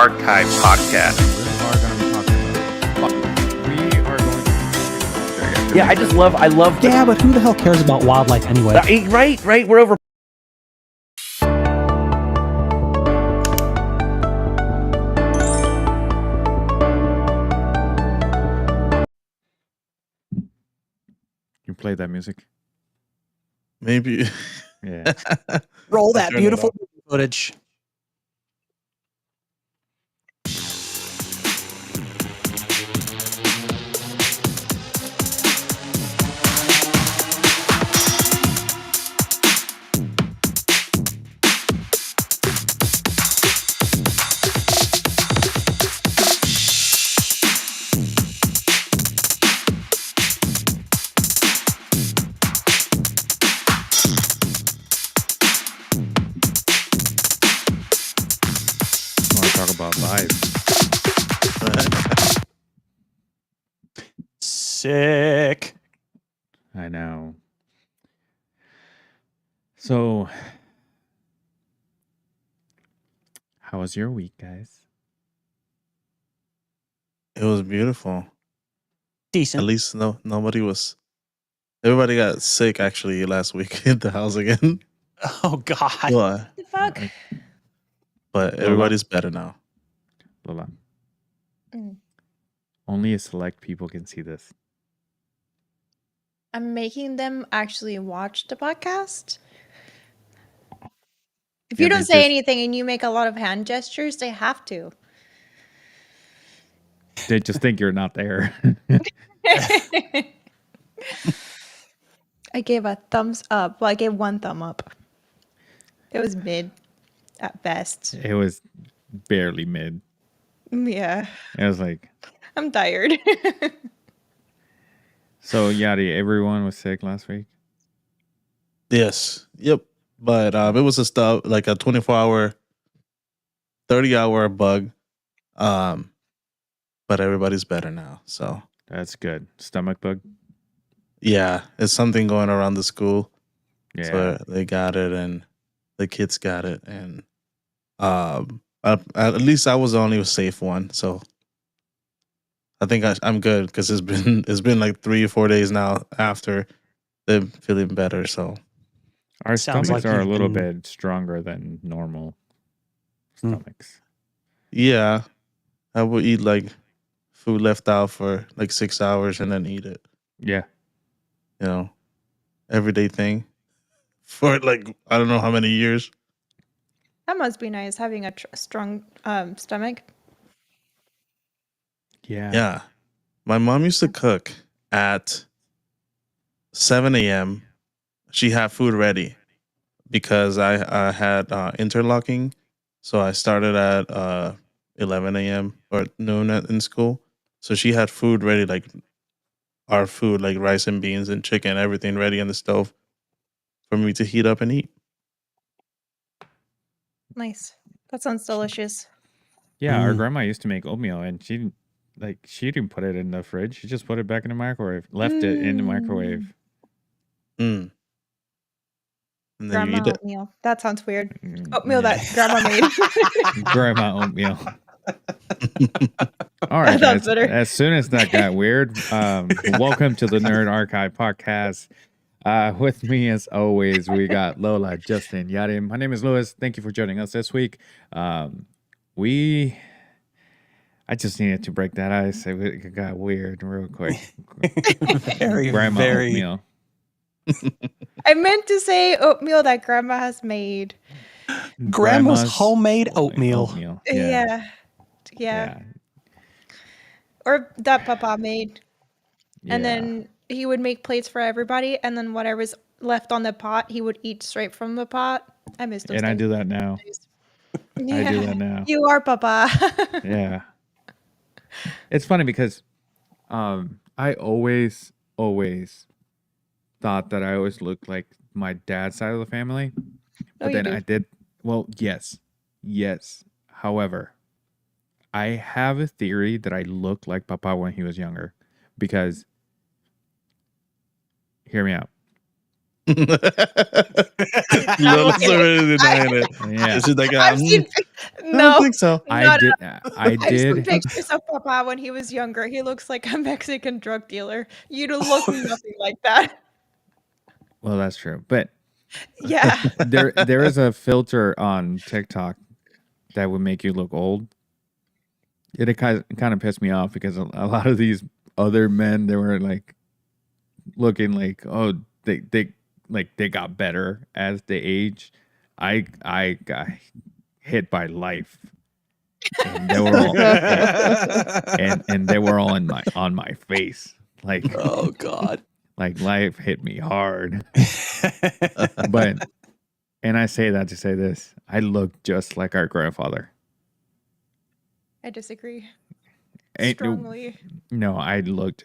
Archive Podcast. Yeah, I love. Yeah, but who the hell cares about wildlife anyway? Right. We're over. You play that music? Maybe. Yeah. Roll that beautiful footage. About life. Sick. I know. So, how was your week, guys? It was beautiful. Decent. At least nobody was. Everybody got sick actually last week in the house again. Oh God. Well, The fuck? but everybody's better now. Lola. Mm. Only a select people can see this. I'm making them actually watch the podcast. If Yeah, you don't they say just- anything and you make a lot of hand gestures, they have to. They just think you're not there. I gave a thumbs up. Well, I gave one thumb up. It was mid at best. It was barely mid. Yeah. It was like, I'm tired. so Yadi, everyone was sick last week. Yes. Yep. But it was a 24-hour, 30-hour bug. But everybody's better now. So That's good. Stomach bug. yeah, it's something going around the school. Yeah. So they got it, and the kids got it, and at least I was the only safe one. So I think I'm good because it's been like 3 or 4 days now after them feeling better. So Our Sounds stomachs like are a you've little been- bit stronger than normal stomachs. yeah, I would eat like food left out for like 6 hours and then eat it. Yeah. You know, everyday thing for like I don't know how many years. That must be nice having a strong stomach. Yeah. Yeah, my mom used to cook at 7 a.m. She had food ready because I had interlocking, so I started at 11 a.m. or noon in school. So she had food ready, like our food, like rice and beans and chicken, everything ready on the stove for me to heat up and eat. Nice. That sounds delicious. Yeah, our grandma used to make oatmeal, and she didn't put it in the fridge. She just put it back in the microwave, left it in the microwave. Mm. And then you Grandma eat it. oatmeal. That sounds weird. Mm, Oatmeal yeah. that grandma made. Grandma oatmeal. All right, That sounds guys. better. As soon as that got weird, welcome to the Nerd Archive Podcast. With me, as always, we got Lola, Justin, Yadi. My name is Louis. Thank you for joining us this week. I just needed to break that ice. It got weird real quick. Grandma oatmeal. I meant to say oatmeal that grandma has made. Grandma's homemade oatmeal. Yeah. Or that Papa made. And then he would make plates for everybody. And then whatever's left on the pot, he would eat straight from the pot. I miss those And I days. do that now. Yeah. I do that now. You are Papa. Yeah. It's funny because I always thought that I always looked like my dad's side of the family. But you then do. I did, well, yes. However, I have a theory that I looked like Papa when he was younger because, hear me out. Lola's already denying it. Yeah. She's like, I've seen. I don't No, think so. I did. I I've seen did. pictures of Papa when he was younger. He looks like a Mexican drug dealer. You don't look nothing like that. Well, that's true. But Yeah. there is a filter on TikTok that would make you look old. It kind of pissed me off because a lot of these other men, they were like looking like, oh, they got better as they age. I got hit by life, and they were all and they were all on my face, like Oh God. like life hit me hard. But and I say that to say this, I look just like our grandfather. I disagree Ain't- strongly. No, I looked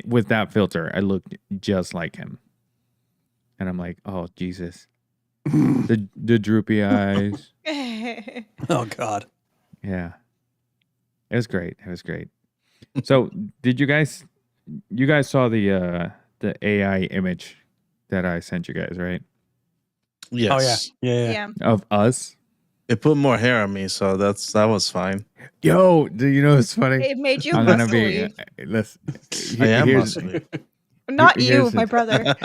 with that filter. I looked just like him, and I'm like, oh Jesus, the droopy eyes. Oh God. Yeah, it was great. It was great. So, did you guys saw the AI image that I sent you guys, right? Yes. Oh yeah. Yeah. Of us. It put more hair on me, so that was fine. Yo, do you know what's funny? It made you I'm gonna be. muscly. Let's. I am here's, muscly. Not you, here's my the- brother.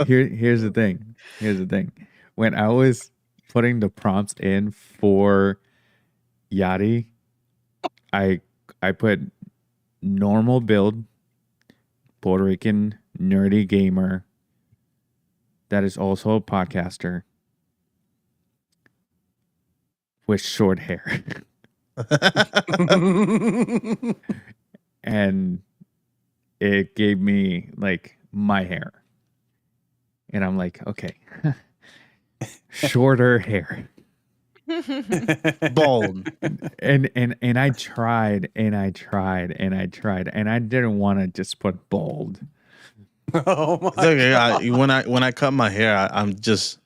Here's the thing. Here's the thing. When I was putting the prompts in for Yadi, I put normal build, Puerto Rican nerdy gamer that is also a podcaster with short hair. And it gave me like my hair. And I'm like, okay. Shorter hair. Bald. And I tried and I tried and I tried and I didn't want to just put bald. Oh my It's okay. God. When I cut my hair, I'm just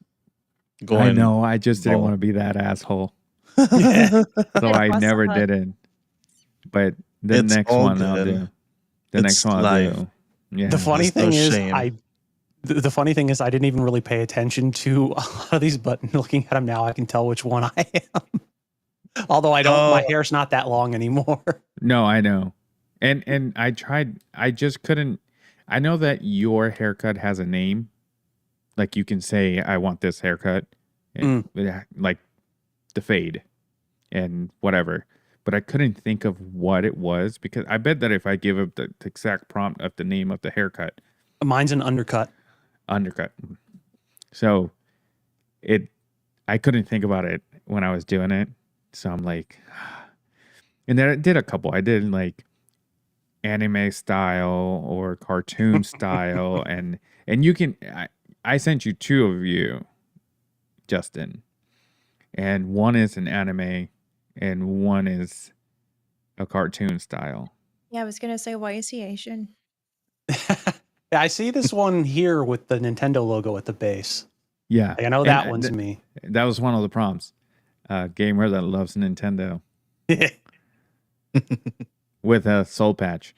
going. I know, I just didn't bald. want to be that asshole. Yeah. So It I was never hot. did it. But the It's next all one I'll good. do. The It's next one I'll life. do. Yeah. The funny There's no thing is, shame. the funny thing is, I didn't even really pay attention to a lot of these, but looking at them now, I can tell which one I am. Although I don't, my Oh. hair's not that long anymore. No, I know. And I tried, I just couldn't. I know that your haircut has a name. Like you can say, I want this haircut. And like the fade and whatever. But I couldn't think of what it was because I bet that if I give up the exact prompt of the name of the haircut, Mine's an undercut. So I couldn't think about it when I was doing it. So I'm like, and then I did a couple. I did like anime style or cartoon style. And you can, I sent you two of you, Justin, and one is an anime and one is a cartoon style. Yeah, I was gonna say, why is he Asian? I see this one here with the Nintendo logo at the base. Yeah. Like, I know And that one's me. That was one of the prompts. Gamer that loves Nintendo with a soul patch.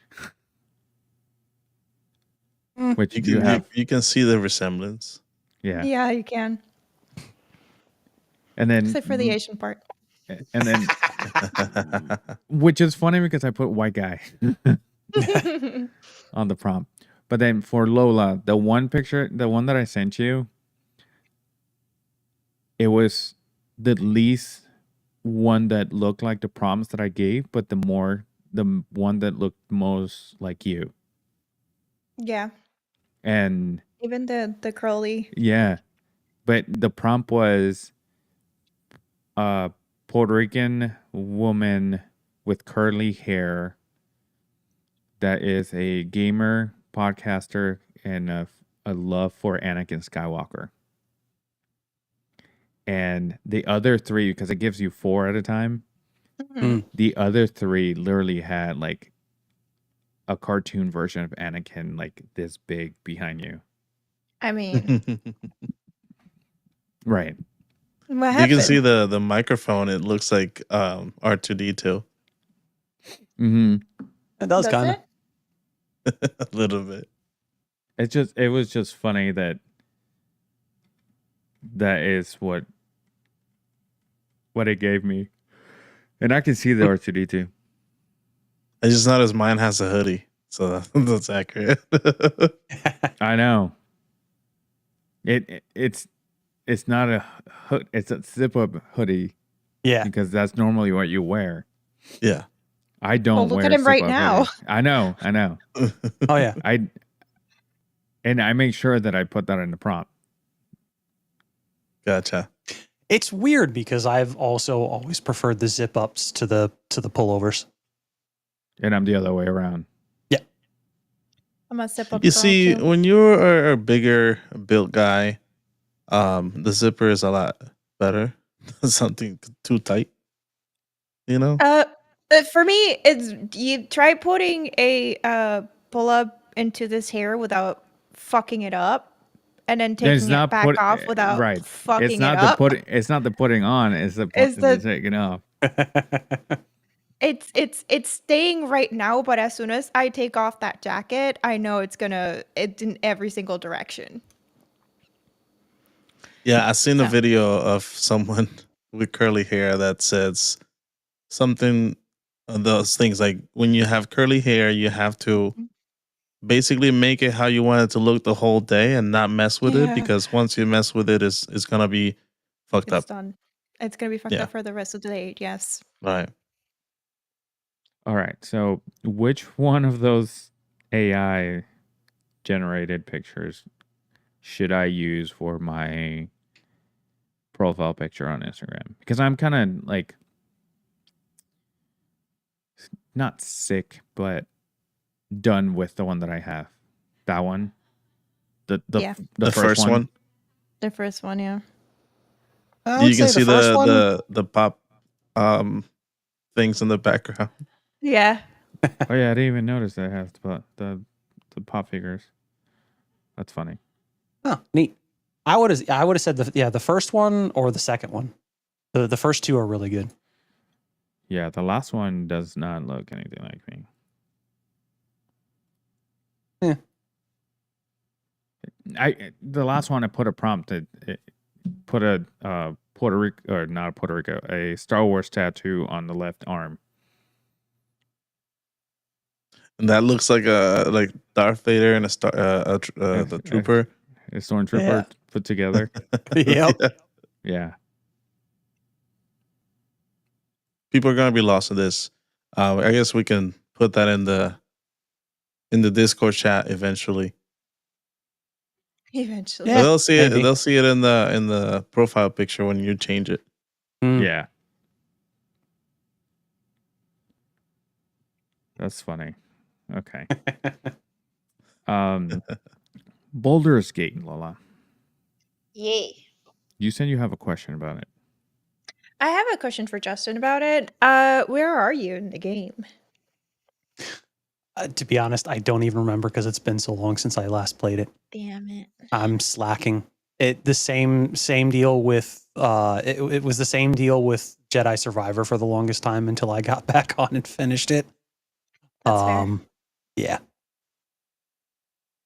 Which You can see the resemblance. yeah. Yeah, you can. And then Except for the Asian part. and then which is funny because I put white guy on the prompt. But then for Lola, the one picture, the one that I sent you, it was the least one that looked like the prompts that I gave, but the one that looked most like you. Yeah. And Even the curly. yeah, but the prompt was a Puerto Rican woman with curly hair that is a gamer, podcaster, and a love for Anakin Skywalker. And the other three, because it gives you 4 at a time, the other 3 literally had like a cartoon version of Anakin like this big behind you. I mean, Right. what You happened? can see the microphone. It looks like R2D2 Mm-hmm. It does Does kind of. it? a little bit. it was just funny that is what it gave me. And I can see the R2D2. I just noticed mine has a hoodie, so that's accurate. I know. It's not a hood, it's a zip up hoodie Yeah. because that's normally what you wear. Yeah. I don't look wear at him right zip-up now. hoodies. I know. Oh yeah. I make sure that I put that in the prompt. Gotcha. It's weird because I've also always preferred the zip ups to the pullovers. And I'm the other way around. I'm a sip up You girl see, too. when you're a bigger built guy, the zipper is a lot better. Something too tight, you know? For me, it's you try putting a pull up into this hair without fucking it up, and then taking it back off without right. fucking it up. It's not the putting on, it's the It's the- taking off. It's staying right now, but as soon as I take off that jacket, I know it's in every single direction. Yeah, I seen a So. video of someone with curly hair that says something of those things like when you have curly hair, you have to basically make it how you want it to look the whole day and not mess with it, Yeah. because once you mess with it, it's gonna be fucked It's up. done. It's gonna be fucked Yeah. up for the rest of the day. Yes. Right. All right. So which one of those AI generated pictures should I use for my profile picture on Instagram? Because I'm kind of like not sick, but done with the one that I have. That one. Yeah. The first one. The first one, yeah. You can see the pop things in the background. Yeah. Oh yeah, I didn't even notice that it has the pop figures. That's funny. Oh, neat. I would have said the first one or the second one. The first two are really good. Yeah, the last one does not look anything like me. Yeah. The last one I put a prompt that put a Puerto Rico, or not Puerto Rico, a Star Wars tattoo on the left arm. And that looks like Darth Vader and the trooper. A stormtrooper put together. Yep. Yeah. People are gonna be lost in this. I guess we can put that in the Discord chat eventually. Eventually. Yeah, They'll see it. maybe. They'll see it in the profile picture when you change it. Yeah. That's funny. Okay. Baldur's Gate, Lola. Yay. You said you have a question about it. I have a question for Justin about it. Where are you in the game? To be honest, I don't even remember because it's been so long since I last played it. Damn it. I'm slacking. The same deal with it was the same deal with Jedi Survivor for the longest time until I got back on and finished it. That's fair. Yeah.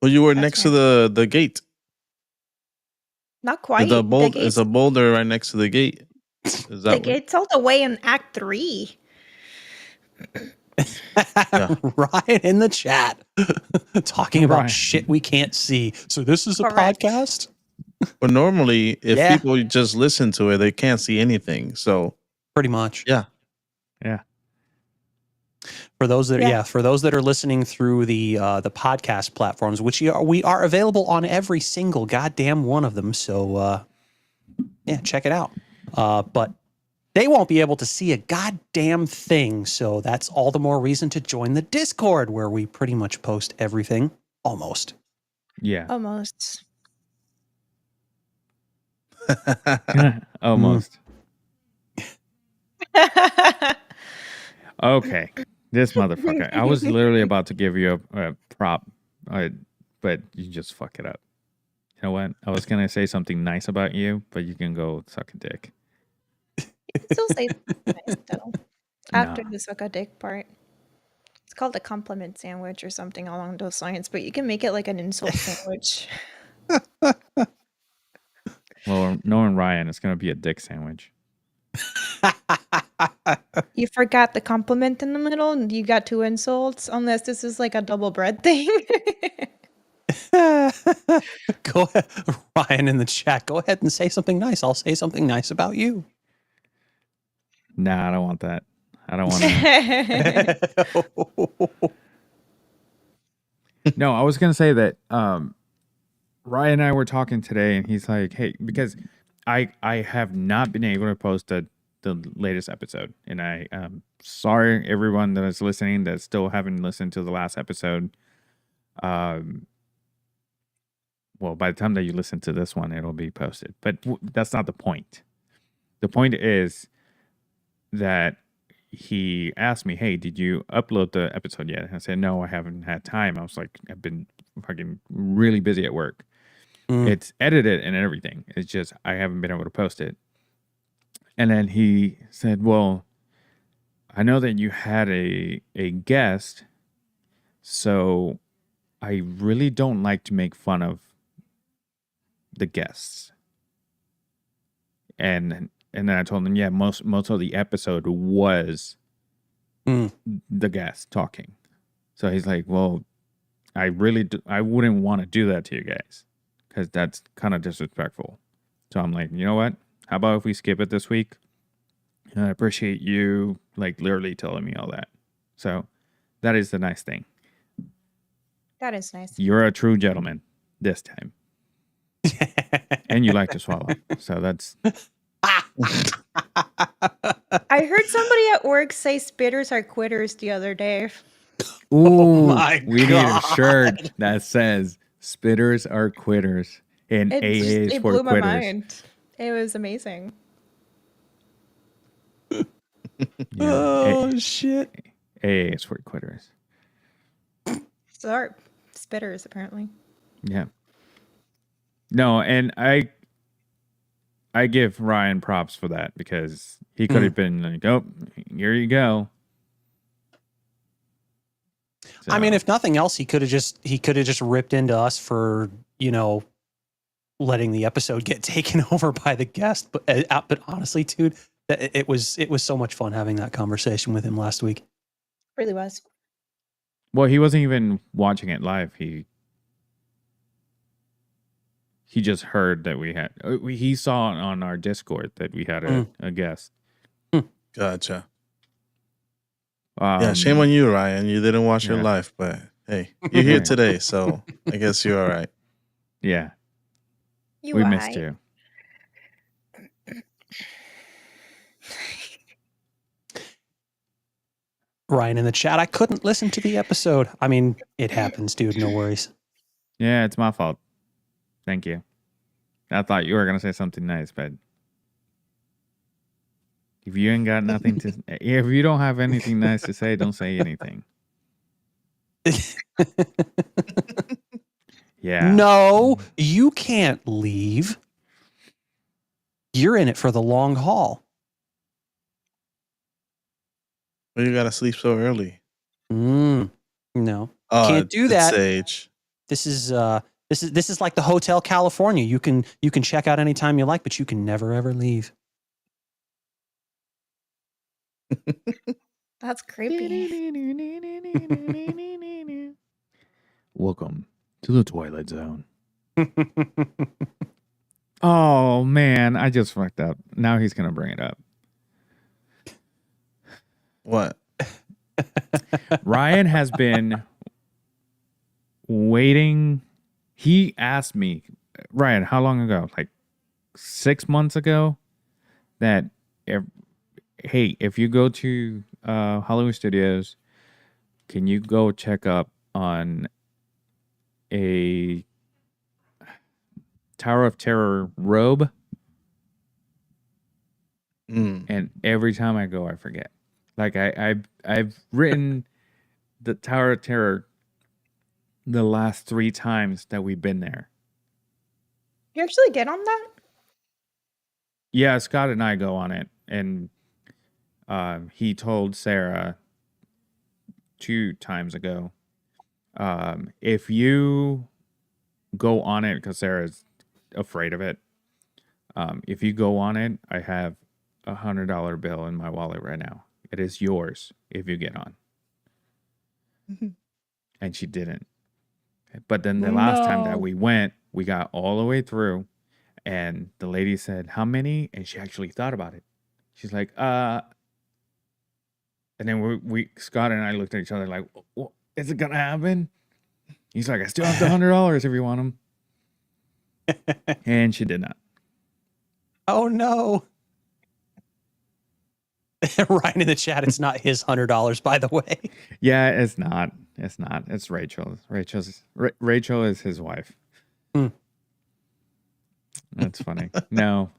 Well, you were That's next to the gate. Not quite. It's a boulder right next to the gate. Is The that what? gate's all the way in Act 3. Ryan in the chat talking about Ryan. shit we can't see. So this is a Correct. podcast? But normally, if Yeah. people just listen to it, they can't see anything. So Pretty much. yeah. Yeah. For those that Yeah. for those that are listening through the podcast platforms, which we are available on every single goddamn one of them. So yeah, check it out. But they won't be able to see a goddamn thing. So that's all the more reason to join the Discord, where we pretty much post everything almost. Yeah. Almost. Almost. Okay. This motherfucker. I was literally about to give you a prop, but you just fuck it up. You know what? I was going to say something nice about you, but you can go suck a dick. Still say nice though. After No. the suck a dick part. It's called a compliment sandwich or something along those lines, but you can make it like an insult sandwich. Well, knowing Ryan, it's gonna be a dick sandwich. You forgot the compliment in the middle and you got two insults, unless this is like a double bread thing. Go ahead, Ryan in the chat. Go ahead and say something nice. I'll say something nice about you. Nah, I don't want that. I don't want that. No, I was gonna say that Ryan and I were talking today, and he's like, "Hey," because I have not been able to post the latest episode, and I sorry everyone that is listening that still haven't listened to the last episode. Well, by the time that you listen to this one, it'll be posted. But that's not the point. The point is that he asked me, "Hey, did you upload the episode yet?" And I said, "No, I haven't had time." I was like, "I've been fucking really busy at work." It's edited and everything. It's just I haven't been able to post it. And then he said, "Well, I know that you had a guest, so I really don't like to make fun of the guests." And then I told him, "Yeah, most of the episode was the guest talking." So he's like, "Well, I wouldn't want to do that to you guys because that's kind of disrespectful." So I'm like, "You know what? How about if we skip it this week?" And I appreciate you like literally telling me all that. So that is the nice thing. That is nice. You're a true gentleman this time. And you like to swallow. So that's... I heard somebody at work say spitters are quitters the other day. Ooh, my we need God. a shirt that says spitters are quitters and AA is It for blew my quitters. mind. It was amazing. Yeah, Oh, shit. AA is for quitters. So are spitters, apparently. Yeah. No, and I give Ryan props for that because he could have been like, "Oh, here you go." So, I mean, if nothing else, he could have just ripped into us for, letting the episode get taken over by the guest. But honestly, dude, it was so much fun having that conversation with him last week. Really was. well, he wasn't even watching it live. He just heard that we had. He saw on our Discord that we had a guest. Gotcha. Yeah, shame on you, Ryan. You didn't watch your life, but hey, you're here today, so I guess you're all right. Yeah, You we are. missed you. Ryan in the chat, I couldn't listen to the episode. I mean, it happens, dude. No worries. Yeah, it's my fault. Thank you. I thought you were gonna say something nice, but if you ain't got nothing to, if you don't have anything nice to say, don't say anything. Yeah. No, you can't leave. You're in it for the long haul. Well, you gotta sleep so early. No, can't do it's that. Age. This is like the Hotel California. You can check out anytime you like, but you can never ever leave. That's creepy. Welcome to the Twilight Zone. Oh man, I just fucked up. Now he's gonna bring it up. What? Ryan has been waiting. He asked me, Ryan, how long ago? Like 6 months ago, that if you go to Hollywood Studios, can you go check up on a Tower of Terror robe? And every time I go, I forget. Like I've written the Tower of Terror the last 3 times that we've been there. You actually get on that? Yeah, Scott and I go on it, and he told Sarah 2 times ago. If you go on it, because Sarah's afraid of it. If you go on it, I have $100 bill in my wallet right now. It is yours if you get on. And she didn't. But then the last time that we went, we got all the way through, and the lady said, "How many?" And she actually thought about it. She's like, And then we Scott and I looked at each other like, is it gonna happen? He's like, I still have the $100 if you want them. And she did not. Oh no. Ryan in the chat, it's not his $100, by the way. Yeah, it's not. It's not. It's Rachel. Rachel is his wife. Hmm. That's funny. No.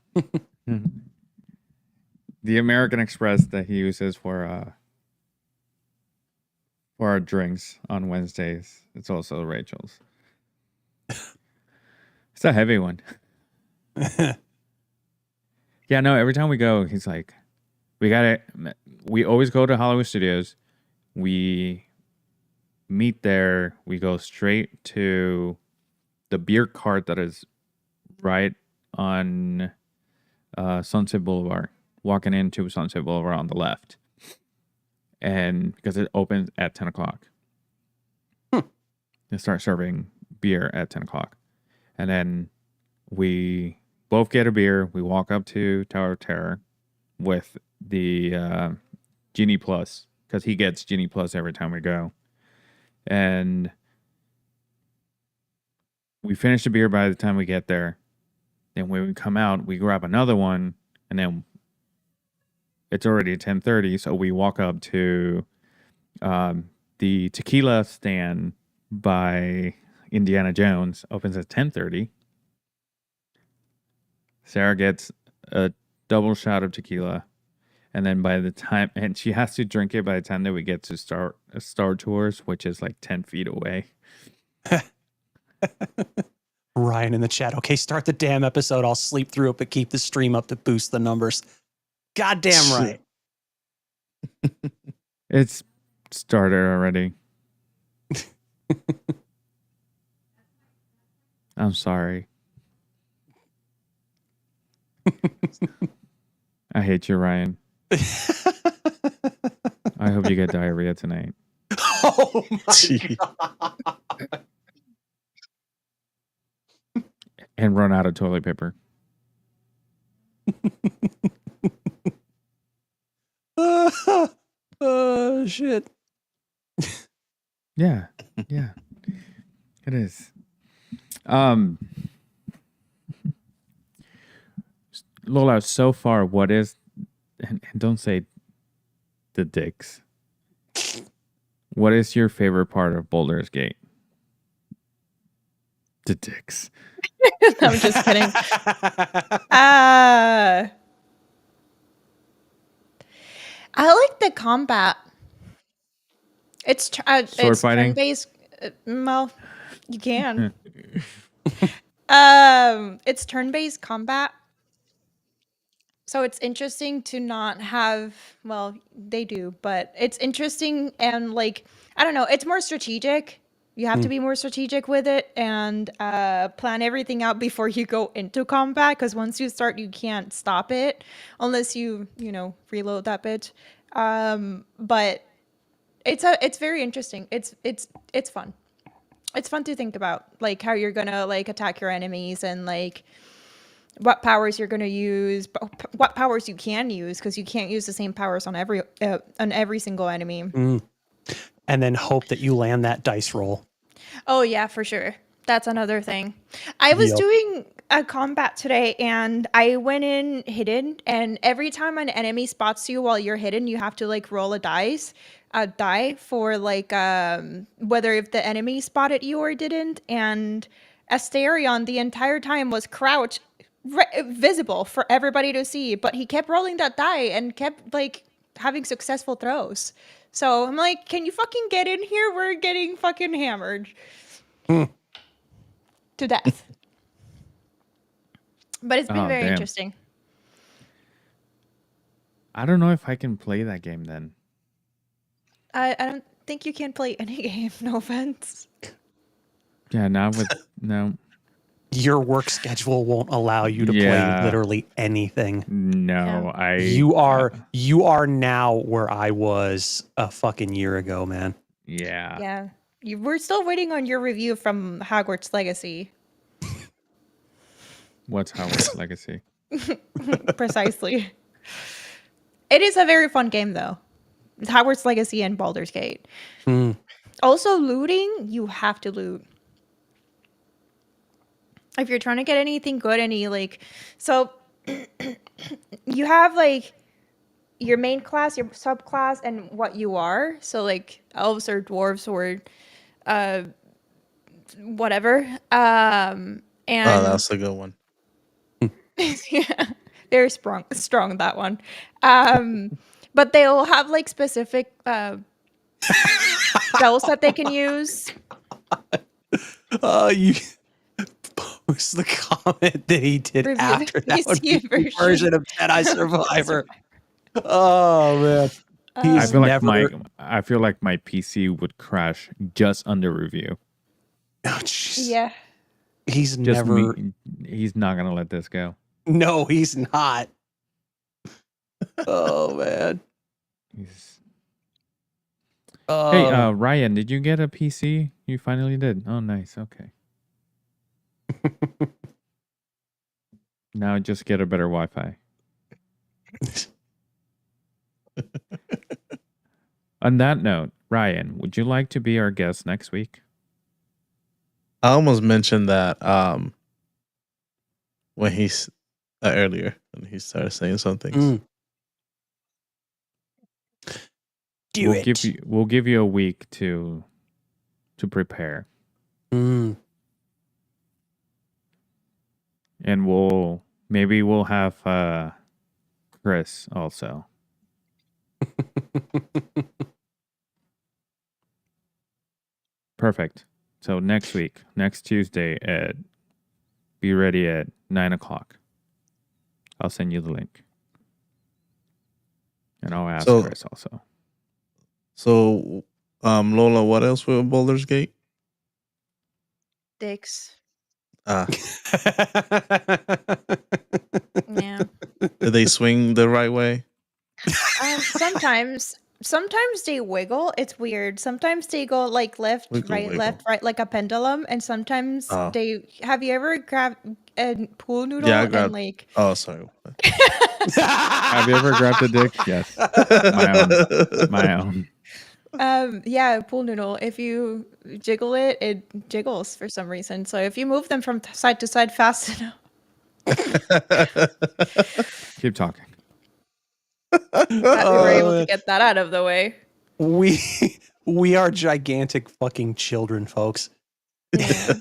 The American Express that he uses for our drinks on Wednesdays, it's also Rachel's. It's a heavy one. Yeah, no, every time we go, he's like, we always go to Hollywood Studios. We meet there. We go straight to the beer cart that is right on Sunset Boulevard, walking into Sunset Boulevard on the left. And because it opens at 10 o'clock. They start serving beer at 10 o'clock. And then we both get a beer. We walk up to Tower of Terror with the Genie Plus, because he gets Genie Plus every time we go. And we finish the beer by the time we get there. Then when we come out, we grab another one, and then it's already 10:30, so we walk up to the tequila stand by Indiana Jones. Opens at 10:30. Sarah gets a double shot of tequila, and then by the time, and she has to drink it by the time that we get to Star Tours, which is like 10 feet away. Ryan in the chat. Okay, start the damn episode. I'll sleep through it, but keep the stream up to boost the numbers. Goddamn right. It's started already. I'm sorry. I hate you, Ryan. I hope you get diarrhea tonight. Oh my God. And run out of toilet paper. Shit. Yeah. Yeah. It is. Lola, so far, what is, and don't say the dicks. What is your favorite part of Baldur's Gate? The dicks. I'm just kidding. I like the combat. It's it's fighting? turn-based. Well, you can. It's turn-based combat. So it's interesting to not have, well, they do, but it's interesting and like, I don't know, it's more strategic. You have to be more strategic with it and plan everything out before you go into combat, because once you start, you can't stop it unless you reload that bit. But it's very interesting. It's fun. It's fun to think about, like how you're gonna like attack your enemies and like what powers you're gonna use, what powers you can use, because you can't use the same powers on every single enemy. And then hope that you land that dice roll. Oh yeah, for sure. That's another thing. I was Yep. doing a combat today and I went in hidden, and every time an enemy spots you while you're hidden, you have to like roll a die for like whether if the enemy spotted you or didn't. And Asterion the entire time was crouched, visible for everybody to see, but he kept rolling that die and kept like having successful throws. So I'm like, can you fucking get in here? We're getting fucking hammered to death. But it's been very damn. interesting. I don't know if I can play that game then. I don't. think you can play any game. No offense. Yeah, not with no. Your work schedule won't allow you to play Yeah. literally anything. No, You are now where I was a fucking year ago, man. Yeah. Yeah. We're still waiting on your review from Hogwarts Legacy. What's Howard's Legacy? Precisely. It is a very fun game, though. It's Hogwarts Legacy and Baldur's Gate. Hmm. Also, looting, you have to loot. If you're trying to get anything good, so you have like your main class, your subclass, and what you are. So like elves or dwarves or whatever. And Oh, that's a good one. yeah, very strong that one. But they'll have like specific spells that they can use. You post the comment that he did Review the after that would be PC the version of Jedi Survivor. Oh man, I he's feel like never. I feel like my PC would crash just under review. Oh, jeez. Yeah. He's Just never. he's not gonna let this go. No, he's not. Oh man. He's... Hey, Um, Ryan, did you get a PC? You finally did. Oh, nice. Okay. Now just get a better Wi-Fi. On that note, Ryan, would you like to be our guest next week? I almost mentioned that when he's earlier when he started saying some things. Mm. Do we'll it. we'll give you a week to prepare, Mm. and maybe we'll have Chris also. Perfect. So next week, next Tuesday be ready at 9:00. I'll send you the link, and I'll ask So- Chris also. So, Lola, what else with Baldur's Gate? Dicks. Ah, Yeah. did they swing the right way? Sometimes they wiggle. It's weird. Sometimes they go like left, Wiggle, right, wiggle. left, right, like a pendulum. And sometimes Oh. they. Have you ever grabbed a pool noodle Yeah, I and grabbed- like? Oh, sorry. Have you ever grabbed a dick? Yes, my own. Yeah, a pool noodle. If you jiggle it, it jiggles for some reason. So if you move them from side to side fast enough, Keep talking. we were able Oh, to get that out of the way. we are gigantic fucking children, folks. Yeah.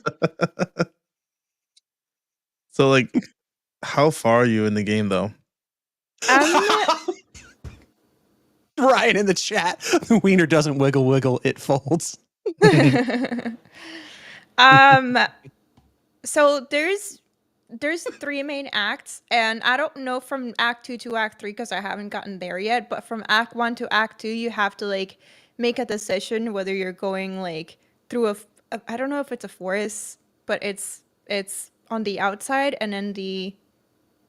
So, like, how far are you in the game, though? Ryan in the chat. The wiener doesn't wiggle, it folds. So there's 3 main acts, and I don't know from act 2 to act 3 because I haven't gotten there yet, but from act 1 to act 2 you have to like make a decision whether you're going like through I don't know if it's a forest, but it's on the outside, and then the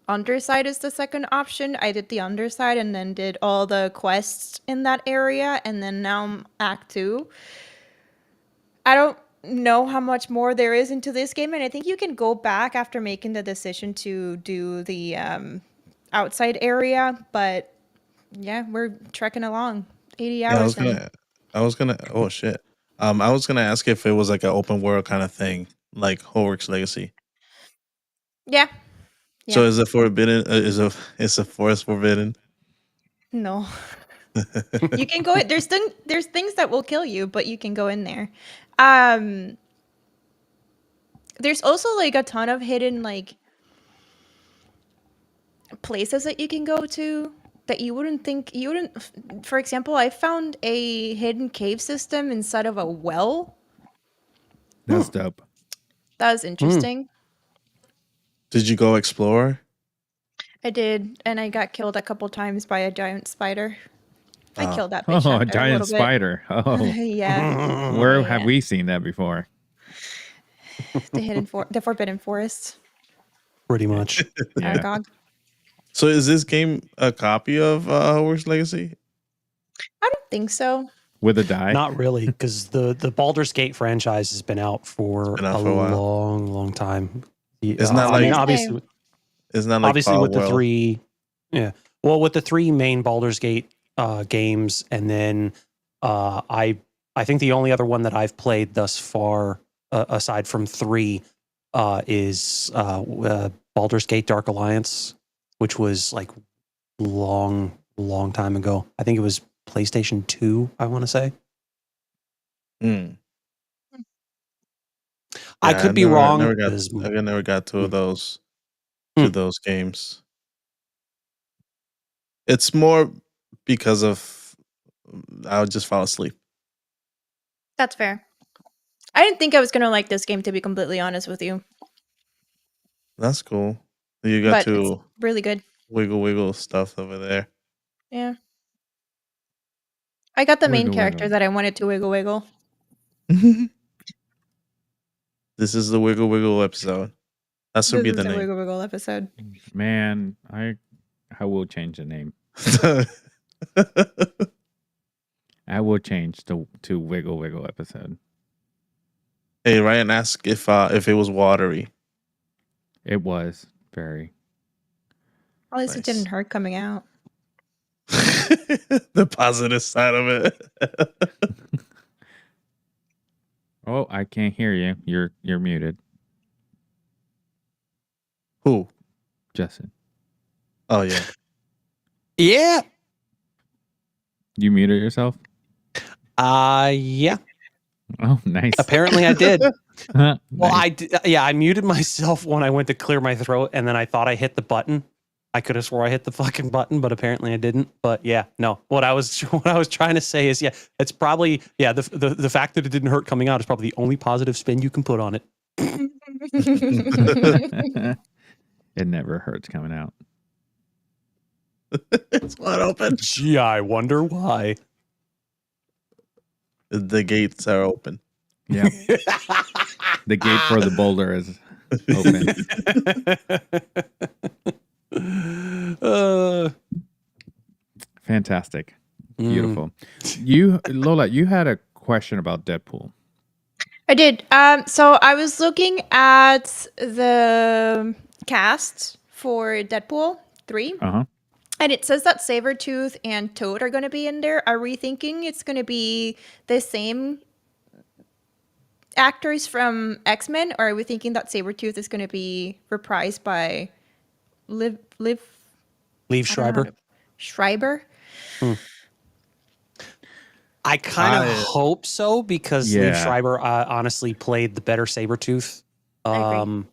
underside is the second option. I did the underside and then did all the quests in that area, and then now I'm act 2. I don't know how much more there is into this game, and I think you can go back after making the decision to do the outside area, but yeah, we're trekking along. 80 Yeah, hours in. I was gonna. Oh shit. I was gonna ask if it was like an open world kind of thing, like Hogwarts Legacy. Yeah. So Yeah. is it forbidden? Is a forest forbidden? No. You can go. There's things that will kill you, but you can go in there. There's also like a ton of hidden like places that you can go to that you wouldn't think you wouldn't. For example, I found a hidden cave system inside of a well. That's dope. That was interesting. Did you go explore? I did, and I got killed a couple times by a giant spider. I Oh. killed that bitch Oh, a after a giant little bit. spider. Oh, Yeah, where Yeah. have we seen that before? the Forbidden Forest, Pretty much. Yeah. Aragog. So is this game a copy of Hogwarts Legacy? I don't think so. With a die? Not really, because the Baldur's Gate franchise has been out for been out a for a while. long time. It's not I mean, like- obviously, It's not like obviously with the Palworld. three, yeah. Well, with the three main Baldur's Gate games, and then I think the only other one that I've played thus far, aside from 3, is Baldur's Gate Dark Alliance, which was like long time ago. I think it was PlayStation 2, I want to say. Mm. I Yeah, could be never- wrong. Never got, 'cause- I never got two of those. Hmm. To those games. It's more because of I would just fall asleep. That's fair. I didn't think I was gonna like this game, to be completely honest with you, That's cool. You got but to it's really good. wiggle stuff over there. Yeah. I got the main Wiggle, character wiggle. that I wanted to wiggle. This is the wiggle episode. That should be This the is a name. wiggle episode. Man, I will change the name. I will change to Wiggle episode. Hey, Ryan asked if it was watery. It was very. At least it Nice. didn't hurt coming out. The positive side of it. Oh, I can't hear you. You're muted, Who? Justin. Oh yeah. Yeah. You muted yourself? Yeah. Oh, nice. Apparently I did. Well, Nice. I muted myself when I went to clear my throat, and then I thought I hit the button. I could have swore I hit the fucking button, but apparently I didn't. But yeah, no. What I was trying to say is, yeah, it's probably the fact that it didn't hurt coming out is probably the only positive spin you can put on it. It never hurts coming out. It's wide open. Gee, I wonder why. The gates are open. Yeah. The gate for the boulder is open. Fantastic. Beautiful. You, Lola, you had a question about Deadpool. I did. So I was looking at the cast for Deadpool 3, Uh-huh. and it says that Sabretooth and Toad are going to be in there. Are we thinking it's going to be the same actors from X-Men, or are we thinking that Sabretooth is going to be reprised by Liv Leave I don't know how Schreiber. to- Schreiber? I kind of I- hope so, because Liev Yeah. Schreiber honestly played the better Sabretooth. I agree.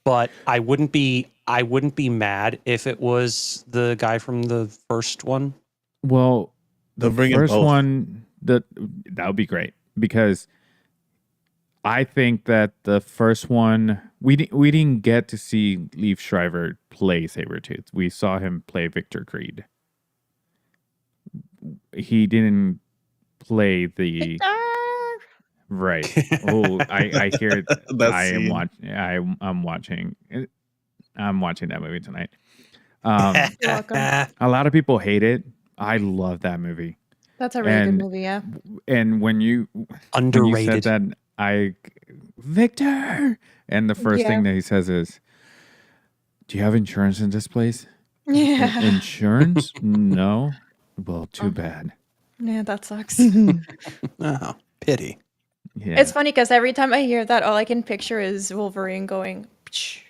But I wouldn't be mad if it was the guy from the first one. Well, the They'll bring in first both. one, that would be great, because I think that the first one, we didn't get to see Liev Schreiber play Sabretooth. We saw him play Victor Creed. He didn't play the right. Oh, I hear. That I am scene. watching. I'm watching. I'm watching that movie tonight. You're welcome. A lot of people hate it. I love that movie. That's a really And- good movie, yeah. And when you Underrated. said that, Victor, and the first thing that he says is, "Do you have insurance in this place?" Yeah. Insurance? No. Well, too bad. Yeah, that sucks. Oh, pity. Yeah. It's funny because every time I hear that, all I can picture is Wolverine going "Psh,"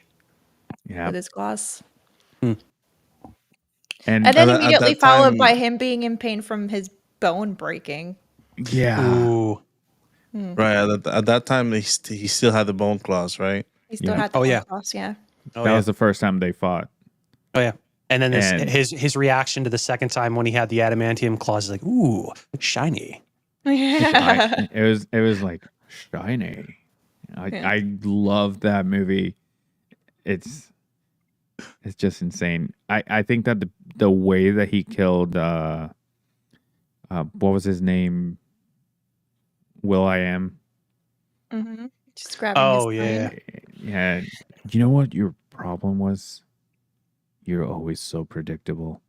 yeah. with his glass. And And then At that immediately followed time- by him being in pain from his bone breaking. yeah. Ooh. Right. At that time, he still had the bone claws, right? He still Yeah. had the Oh, bone yeah. glass, yeah. Oh, That yeah. was the first time they fought. Oh yeah. And then And- his reaction to the second time when he had the adamantium claws is like, ooh, shiny. Yeah. It was like shiny. I love that movie. It's just insane. I think that the way that he killed what was his name? Will I Am. Mm-hmm. Just grabbing Oh, his yeah. line. Yeah. You know what your problem was? You're always so predictable.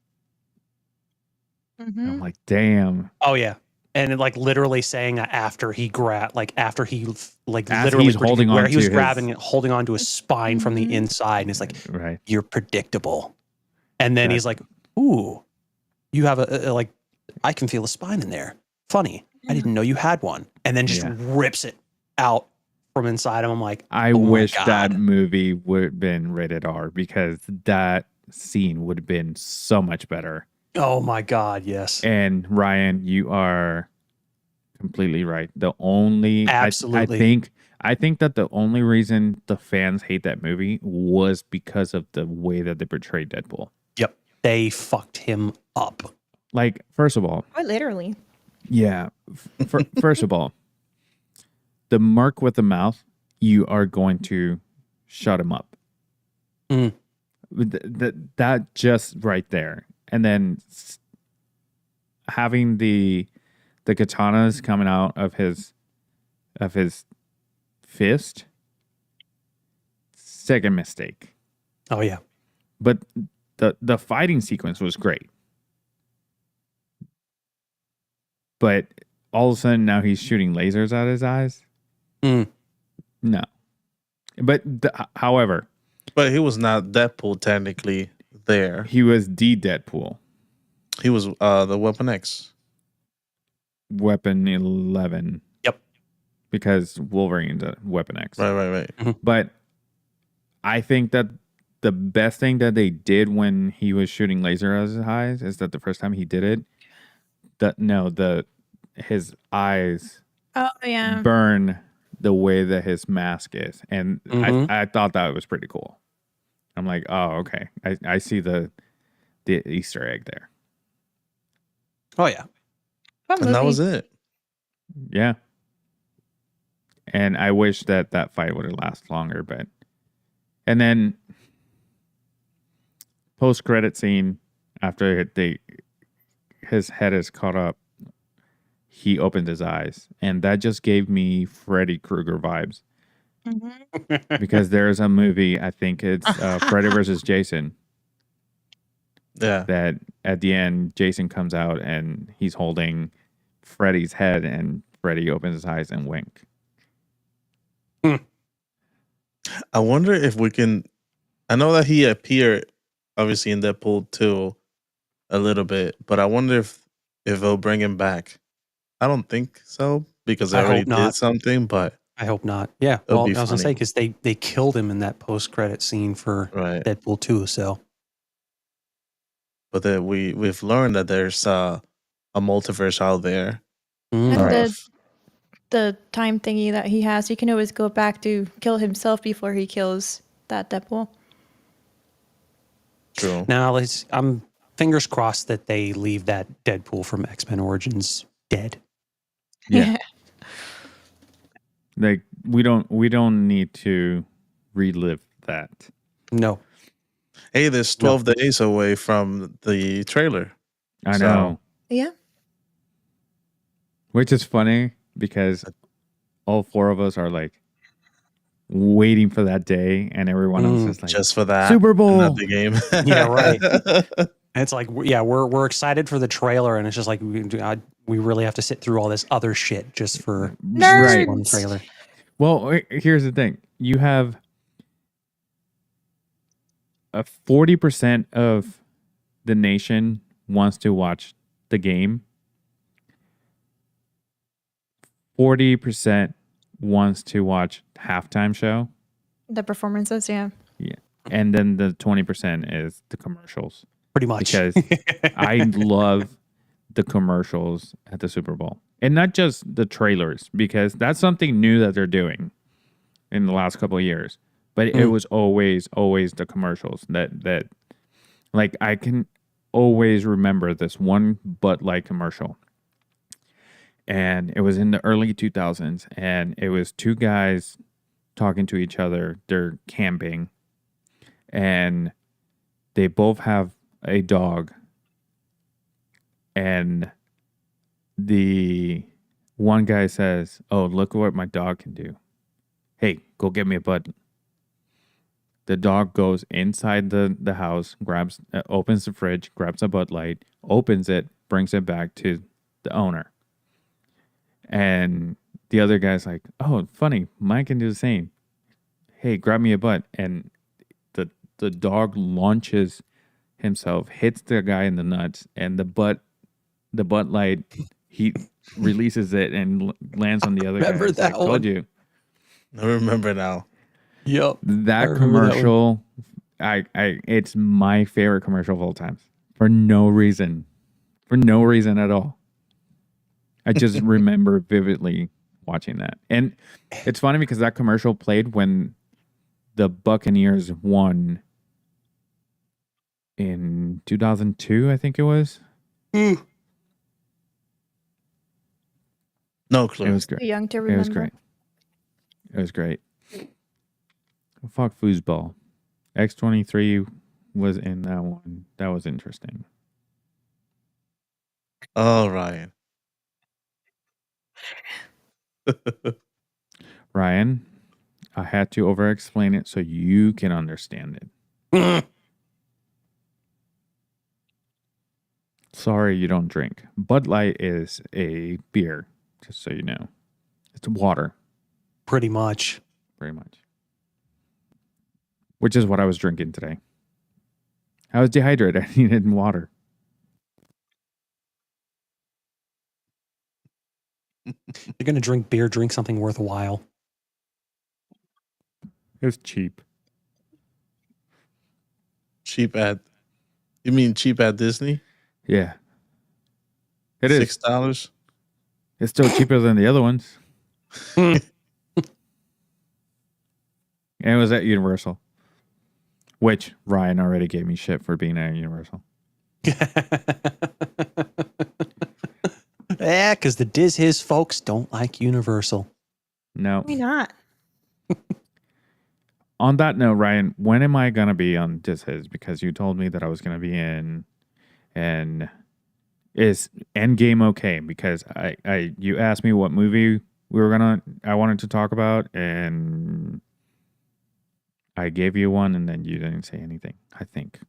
Mm-hmm. I'm like, damn. Oh yeah, and like literally saying after he after he like As literally he's holding where on he was to grabbing his- it, holding onto his spine from the Mhm. inside, and it's like Right. you're predictable. And then he's like, Exactly. "Ooh, you have like I can feel a spine in there. Funny, I didn't know you had one." And then just Yeah. rips it out from inside him. I'm like, I oh my wish God. that movie would have been rated R because that scene would have been so much better. "Oh my God, yes, And Ryan, you are completely right. The only absolutely." I think that the only reason the fans hate that movie was because of the way that they portrayed Deadpool. Yep, they fucked him up. Like, first of all, Quite literally. yeah. First of all, the mark with the mouth, you are going to shut him up. Mm. That just right there, and then having the katanas coming out of his fist. Second mistake, Oh yeah, but the fighting sequence was great. But all of a sudden now he's shooting lasers out of his eyes. Mm. No, but however, But he was not Deadpool technically there. he was the Deadpool. He was the Weapon X. Weapon 11. Yep. Because Wolverine's a Weapon X. Right. But I think that the best thing that they did when he was shooting laser out of his eyes is that the first time he did it, his eyes Oh yeah. burn the way that his mask is, and Mhm. I thought that was pretty cool. I'm like, oh, okay, I see the Easter egg there. Oh yeah. Fun And that movie. was it. Yeah, and I wish that fight would have lasted longer, but and then post credit scene after his head is caught up, he opened his eyes, and that just gave me Freddy Krueger vibes. Mhm. Because there's a movie, I think it's Freddy versus Jason, Yeah. that at the end Jason comes out and he's holding Freddy's head, and Freddy opens his eyes and wink. I wonder if we can. I know that he appeared obviously in Deadpool 2 a little bit, but I wonder if they'll bring him back. I don't think so because they I already hope not. did something, but I hope not. Yeah. It'll Well, be I was gonna say funny. because they killed him in that post credit scene for right. Deadpool 2. So But then we've learned that there's a multiverse out there. mm. And Alright. the time thingy that he has, he can always go back to kill himself before he kills that Deadpool. True. Now I'm fingers crossed that they leave that Deadpool from X-Men Origins dead. Yeah. Like we don't need to relive that. No. Hey, there's 12 days away from the trailer. I So- know, Yeah. which is funny because all four of us are like waiting for that day, and everyone else is like, Just for that. Super Bowl. Not the game. Yeah, right. And it's like, yeah, we're excited for the trailer, and it's just like we really have to sit through all this other shit just for Nerds. this one trailer. Well, here's the thing: you have a 40% of the nation wants to watch the game. 40% wants to watch halftime show, The performances, yeah. and then the 20% is the commercials. Pretty much. Because I love the commercials at the Super Bowl, and not just the trailers, because that's something new that they're doing in the last couple of years. But it was always the commercials that like I can always remember this one Bud Light commercial. And it was in the early 2000s, and it was two guys talking to each other. They're camping, and they both have a dog. And the one guy says, "Oh, look what my dog can do. Hey, go get me a bud." The dog goes inside the house, opens the fridge, grabs a Bud Light, opens it, brings it back to the owner. And the other guy's like, "Oh, funny, mine can do the same. Hey, grab me a Bud." And the dog launches himself, hits the guy in the nuts, and the Bud Light, he releases it and lands on the other guy. Remember It's that like, told one? you. I remember now. Yep. I That remember that one. commercial, it's my favorite commercial of all time for no reason at all. I just remember vividly watching that. And it's funny because that commercial played when the Buccaneers won in 2002, I think it was. No It clue. was great. Too young to It remember. was great. It was great. Fuck foosball. X-23 was in that one. That was interesting. Oh, Ryan. Ryan, I had to over-explain it so you can understand it. Sorry you don't drink. Bud Light is a beer, just so you know. It's water, Pretty much. pretty much. Which is what I was drinking today. I was dehydrated. I needed water. You're going to drink beer, drink something worthwhile. It was cheap. Cheap at. You mean cheap at Disney? Yeah. It is. $6. It's still cheaper than the other ones. And it was at Universal. Which Ryan already gave me shit for being at Universal. Yeah, because the His folks don't like Universal. No. Why not? On that note, Ryan, when am I going to be on His? Because you told me that I was going to be in. And is Endgame okay? Because you asked me what movie I wanted to talk about, and I gave you one, and then you didn't say anything. I think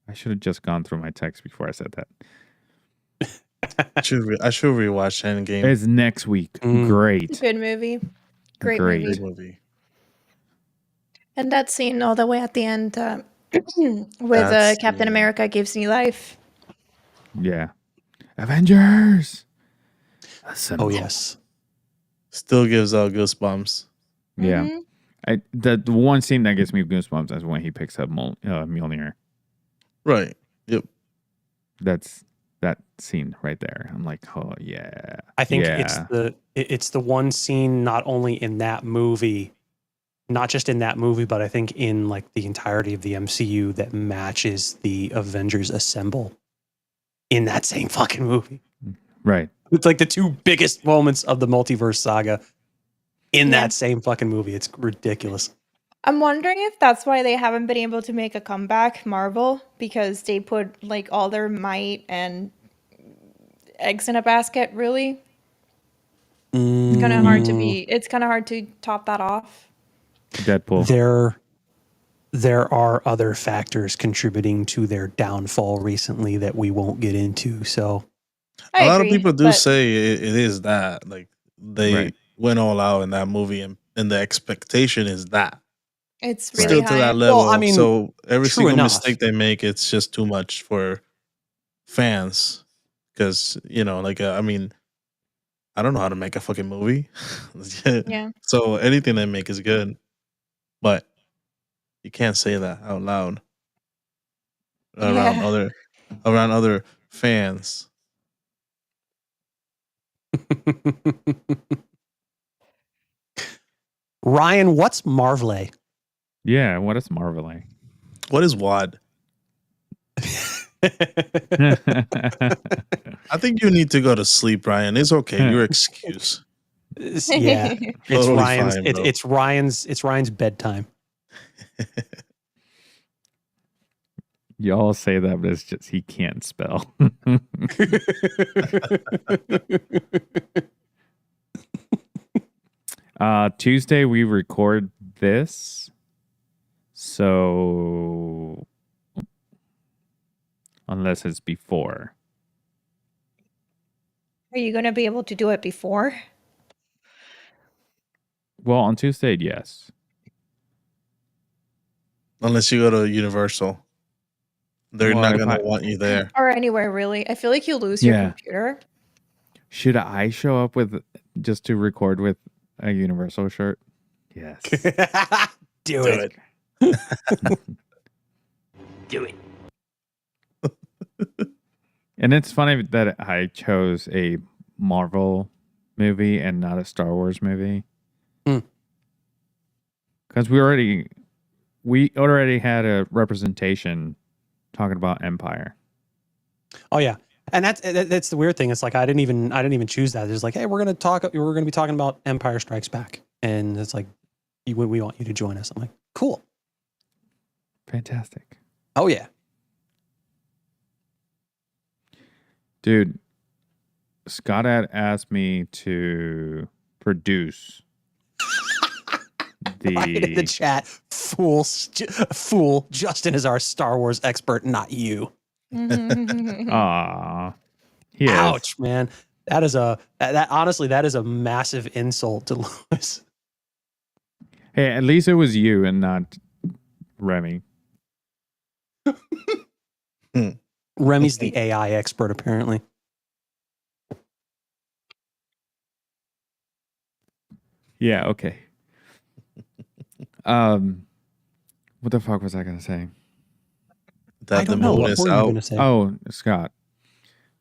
I should have just gone through my text before I said that. I should rewatch Endgame. It's next week. It's a Great. good movie. Great Great. movie. Great movie. And that scene all the way at the end with That Captain scene. America gives new life. Yeah. Avengers. Assemble. Oh, yes. Still gives out goosebumps. Yeah. Mhm. The one scene that gives me goosebumps is when he picks up Mjolnir. Right. Yep. That's that scene right there. I'm like, oh yeah. I think Yeah. it's the one scene not only in that movie, not just in that movie, but I think in like the entirety of the MCU that matches the Avengers Assemble in that same fucking movie. Right. It's like the two biggest moments of the multiverse saga in Yeah. that same fucking movie. It's ridiculous. I'm wondering if that's why they haven't been able to make a comeback, Marvel, because they put like all their might and eggs in a basket, really. It's kind of hard to be. It's kind of hard to top that off. Deadpool. There are other factors contributing to their downfall recently that we won't get into. So I A lot of agree, people do but say it is that. Like they Right. went all out in that movie, and the expectation is that. it's really Still to high. that level. Well, I mean, so every true single enough. mistake they make, it's just too much for fans. Because I mean, I don't know how to make a fucking movie. Yeah. So anything they make is good, but you can't say that out loud around Yeah. other fans. Ryan, what's Marvel? Yeah, what is Marvel? What is WAD? I think you need to go to sleep, Ryan. It's okay. Your excuse. Yeah, it's Totally Ryan's. fine, It's bro. it's Ryan's. It's Ryan's bedtime. Y'all say that, but it's just he can't spell. Tuesday we record this, so unless it's before. Are you going to be able to do it before? Well, on Tuesday, yes. Unless you go to Universal. They're Well, not if going I- to want you there. Or anywhere, really? I feel like you lose your Yeah. computer. Should I show up with just to record with a Universal shirt? Yes. Do it. Do it. And it's funny that I chose a Marvel movie and not a Star Wars movie. Hmm. Because we already had a representation talking about Empire. Oh yeah, and that's the weird thing. It's like I didn't even choose that. It's like, hey, we're gonna be talking about Empire Strikes Back, and it's like, we want you to join us. I'm like, cool. Fantastic. Oh yeah. Dude, Scott had asked me to produce Right in the chat, fool. Justin is our Star Wars expert, not you. Aw. He is. Ouch, man. That is honestly a massive insult to Lewis. Hey, at least it was you and not Remy. Remy's the AI expert, apparently. Yeah, okay. What the fuck was I gonna say? That I the don't know. moon What is were you out. going to say? Oh, Scott.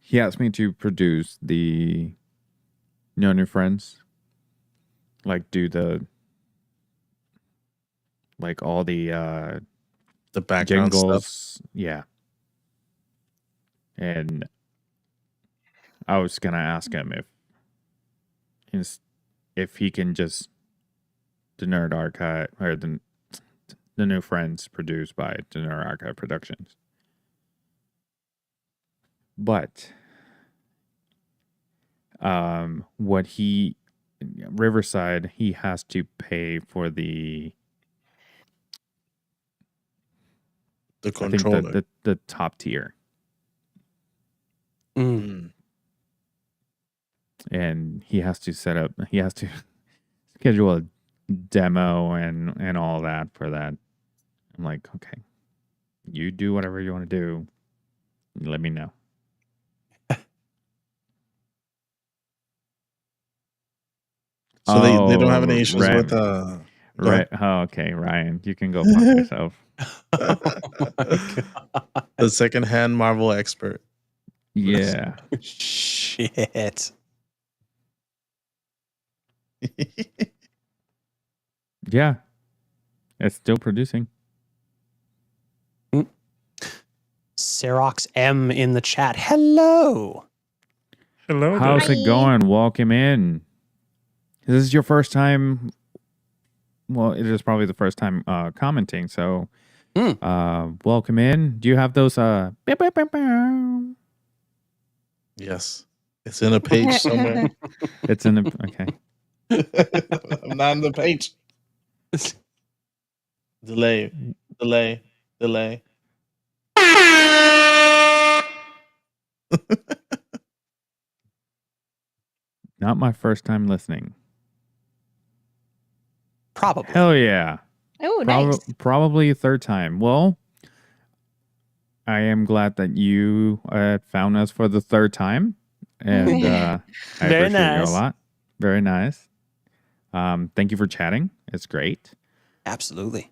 He asked me to produce the No New Friends. Like do the like all the The background stuff. jingles. Yeah. And I was gonna ask him if he can just the Nerd Archive or the New Friends produced by the Nerd Archive Productions. But what Riverside, he has to pay for the I think controller. the top tier. Mm. And he has to schedule a demo and all that for that. I'm like, okay, you do whatever you want to do. Let me know. So they don't have any issues with Right. ahead. Oh, okay, Ryan, you can go fuck yourself. Oh my God. The secondhand Marvel expert. Yeah. Shit. Yeah. It's still producing. Xerox M in the chat. Hello. Hello. How's Hi. it going? Welcome in. This is your first time. Well, it is probably the first time commenting. So, welcome in. Do you have those? Beep, beep, beep, beep. Yes. It's in a page somewhere. It's in the okay. I'm not on the page. Delay. Not my first time listening. Probably. Hell yeah. Oh, nice. Probably third time. Well, I am glad that you found us for the third time, and I Very appreciate you a nice. lot. Very nice. Thank you for chatting. It's great. Absolutely.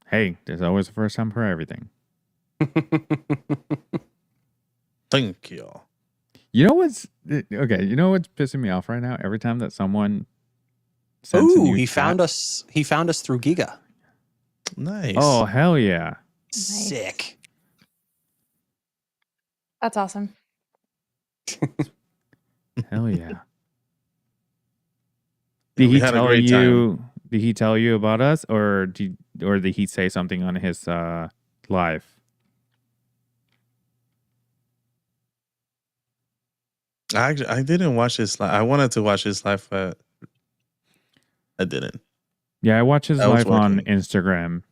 Hey, there's always a first time for everything. Thank you. You know what's okay? You know what's pissing me off right now? Every time that someone sends a Ooh, new he chat- found us. He found us through Giga. Nice. Oh hell yeah! Sick. That's awesome. Hell yeah! Yeah, Did we he had a tell great you? Did he tell you about us, or did he say something on his live? I didn't watch his live. I wanted to watch his live, but I didn't. Yeah, I watched his I was live on working. Instagram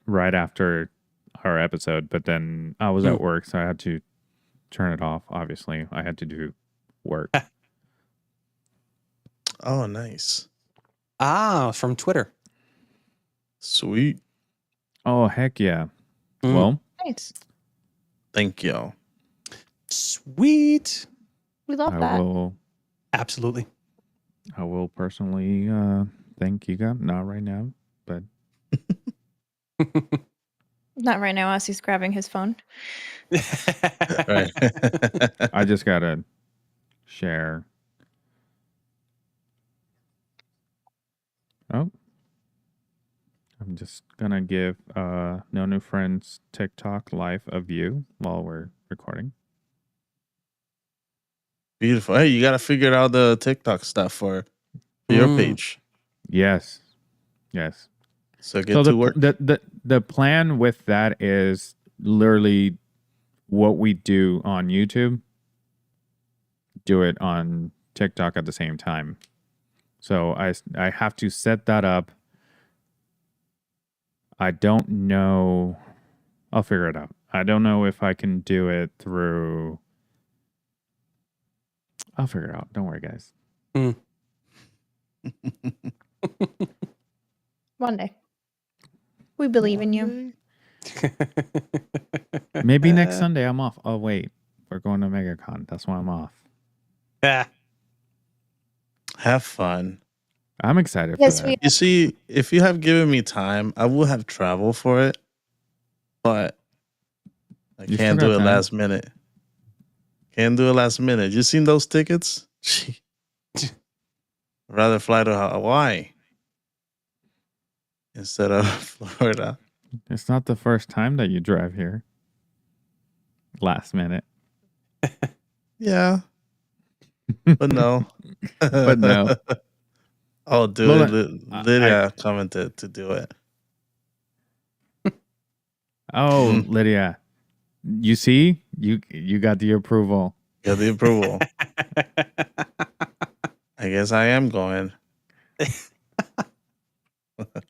right after our episode, but then I was at work, so I had to turn it off. Obviously, I had to do work. Oh, nice. From Twitter. Sweet. Oh, heck yeah. Mm. Well, Nice. Thank you. Sweet. We love I that. Absolutely. will personally thank you guys. Not right now, but Not right now as he's grabbing his phone. Right. I just gotta share. Oh, I'm just gonna give No New Friends TikTok live a view while we're recording. Beautiful. Hey, you gotta figure out the TikTok stuff for your page. Yes. So get So to work. the plan with that is literally what we do on YouTube, do it on TikTok at the same time. So I have to set that up. I don't know. I'll figure it out. I don't know if I can do it through. I'll figure it out. Don't worry, guys. One day. We believe in you. Maybe next Sunday I'm off. Oh wait, we're going to MegaCon. That's why I'm off. Have fun. I'm excited Yes, for that. You see, if you have given me time, I would have traveled for it, but I You can't still do got it time. last minute. Can't do it last minute. You seen those tickets? Rather fly to Hawaii instead of Florida. It's not the first time that you drive here. Last minute. Yeah, but no. But no. Oh, dude, Lola, Lydia commented to do it. Oh, Lydia. You see? You got the approval. Got the approval. I guess I am going.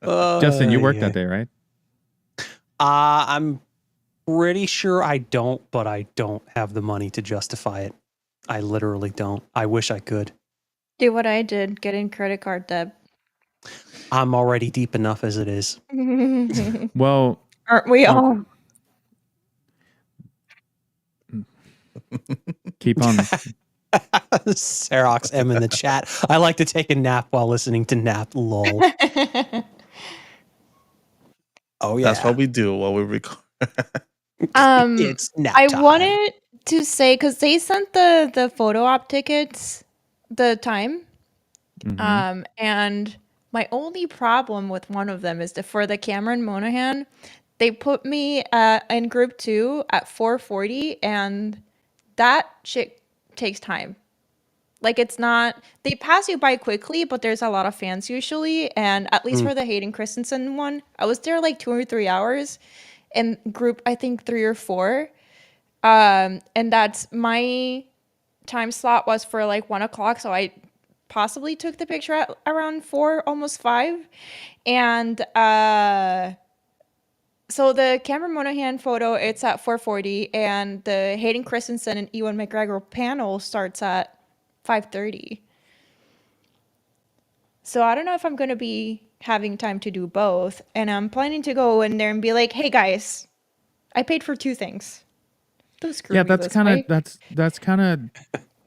Justin, you worked that day, right? I'm pretty sure I don't, but I don't have the money to justify it. I literally don't. I wish I could. Do what I did. Get in credit card debt. I'm already deep enough as it is. Well, Aren't we all? keep on. Xerox M in the chat. I like to take a nap while listening to Nap. Lol. Oh yeah. That's what we do while we record. It's nap I time. wanted to say, because they sent the photo op tickets the time. Mhm. And my only problem with one of them is that for the Cameron Monaghan, they put me in group 2 at 4:40, and that shit takes time. Like, it's not, they pass you by quickly, but there's a lot of fans usually. And at least for the Hayden Christensen one, I was there like 2 or 3 hours in group, I think 3 or 4. And that's my time slot was for like 1 o'clock. So I possibly took the picture at around 4, almost 5. And so the Cameron Monaghan photo, it's at 4:40, and the Hayden Christensen and Ewan McGregor panel starts at 5:30. So I don't know if I'm going to be having time to do both, and I'm planning to go in there and be like, "Hey guys, I paid for 2 things. Don't screw Yeah, me that's this kind of way." that's kind of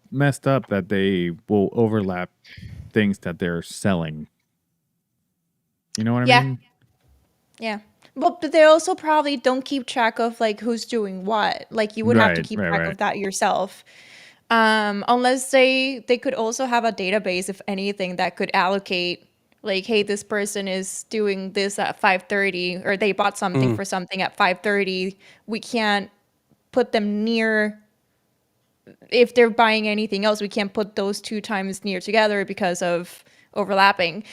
messed up that they will overlap things that they're selling. You know what I mean? Yeah. But they also probably don't keep track of like who's doing what. Like you would have to keep track of that yourself. Unless they could also have a database, if anything, that could allocate like, hey, this person is doing this at 5:30, or they bought something for something at 5:30. We can't put them near, if they're buying anything else, we can't put those 2 times near together because of overlapping.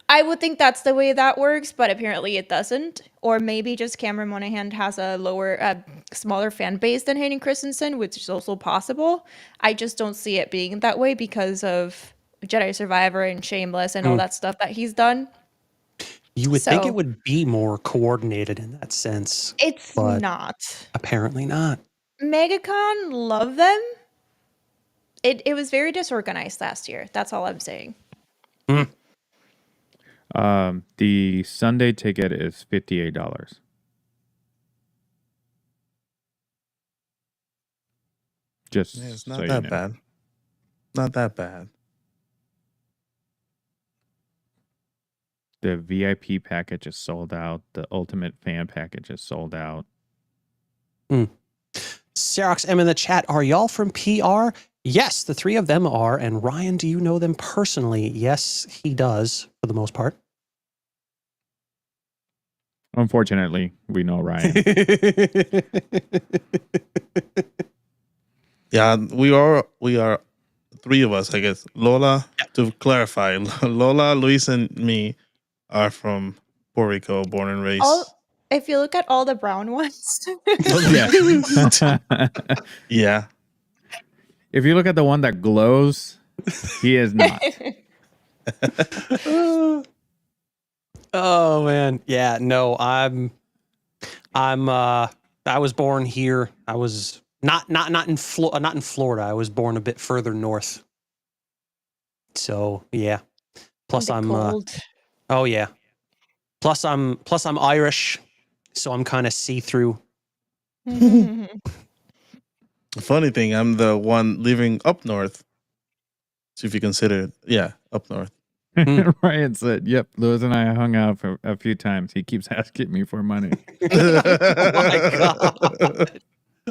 I would think that's the way that works, but apparently it doesn't. Or maybe just Cameron Monaghan has a smaller fan base than Hayden Christensen, which is also possible. I just don't see it being that way because of Jedi Survivor and Shameless and all that stuff that he's done. You would think So- it would be more coordinated in that sense. It's But- not. Apparently not. MegaCon, love them. It was very disorganized last year. That's all I'm saying. The Sunday ticket is $58. Just Yeah, it's so not you that know. bad. Not that bad. The VIP package is sold out. The Ultimate Fan package is sold out. Xerox M in the chat. Are y'all from PR? Yes, the three of them are. And Ryan, do you know them personally? Yes, he does for the most part. Unfortunately, we know Ryan. Yeah, we are three of us, I guess. Lola, to clarify, Lola, Luis, and me are from Puerto Rico, born and raised. If you look at all the brown ones, Yeah. Yeah. If you look at the one that glows, he is not. Oh man. Yeah, no, I was born here. I was not in Florida. I was born a bit further north. So, yeah. Plus I'm cold. oh yeah. Plus I'm Irish, so I'm kind of see-through. The funny thing, I'm the one living up north. So if you consider, up north. Ryan said, "Yep, Lewis and I hung out for a few times. He keeps asking me for money."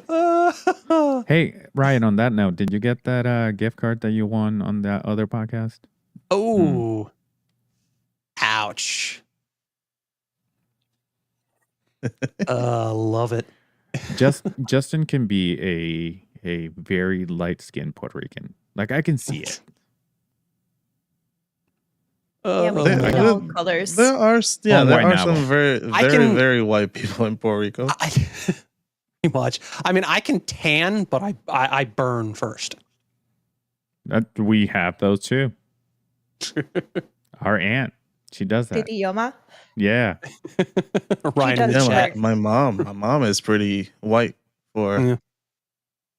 Oh Hey, Ryan, on that note, did you get that gift card that you won on that other podcast? Oh. Ouch. Love it. Justin can be a very light-skinned Puerto Rican. Like, I can see it. Yeah, we Oh, can man. all colors. There are Well, there white are now. some very very white people in Puerto Rico. Pretty much. I mean, I can tan, but I burn first. We have those too. Our aunt, she does The that. idioma. Yeah. Ryan in the does chat. that. My mom is pretty white for Yeah.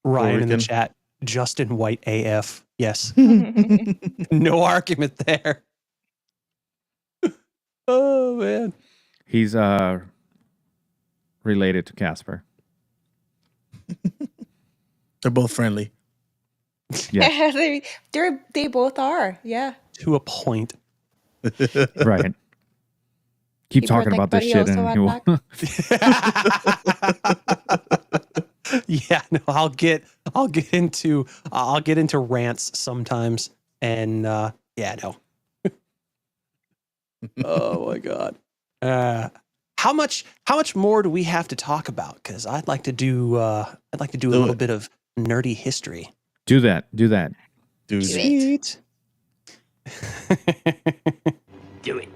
Ryan in the Rican. chat. Justin White AF. Yes. No argument there. Oh man. He's related to Casper. they're both friendly. Yeah. they both are. Yeah. To a point. Right. Keep He talking brought, about this like, shit Buddy and also Yeah, no, I'll get into rants sometimes, and yeah, no. Oh my god. How much more do we have to talk about? Because I'd like to do a little it. bit of nerdy history. do that. Dude, Do it. Sweet. Do it.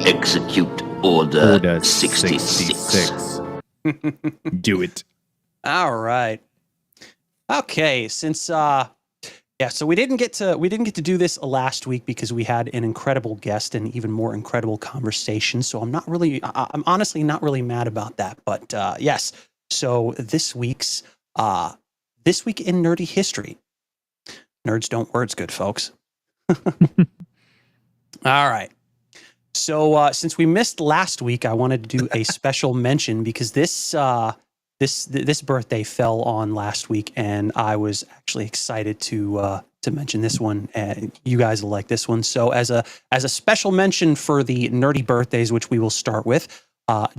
Execute Order, Order 66. 66. Do it. All right. Okay, since so we didn't get to do this last week because we had an incredible guest and even more incredible conversation. So I'm honestly not really mad about that. But yes, so this week in nerdy history. Nerds don't words good, folks. All right. So since we missed last week, I wanted to do a special mention because this birthday fell on last week, and I was actually excited to mention this one. You guys will like this one. So as a special mention for the nerdy birthdays, which we will start with,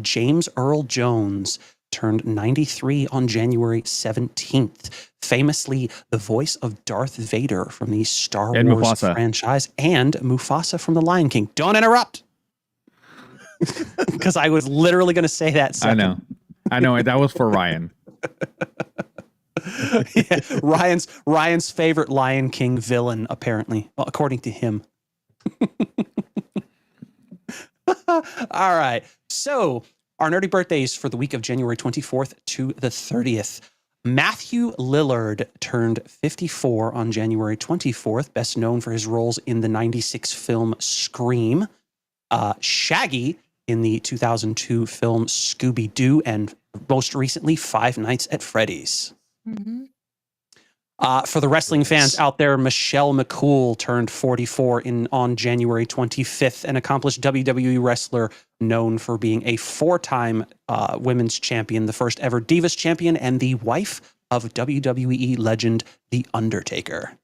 James Earl Jones turned 93 on January 17th. Famously, the voice of Darth Vader from the Star And Wars Mufasa. franchise, and Mufasa from The Lion King. Don't interrupt, because I was literally going to say that. Second. I know. That was for Ryan. Yeah, Ryan's favorite Lion King villain, apparently, well, according to him. All right. So our nerdy birthdays for the week of January 24th to the 30th. Matthew Lillard turned 54 on January 24th, best known for his roles in the 96 film Scream. Shaggy in the 2002 film Scooby-Doo, and most recently Five Nights at Freddy's. Mm-hmm. For the wrestling fans Nice. out there, Michelle McCool turned 44 on January 25th, an accomplished WWE wrestler known for being a four-time women's champion, the first ever Divas champion, and the wife of WWE legend The Undertaker.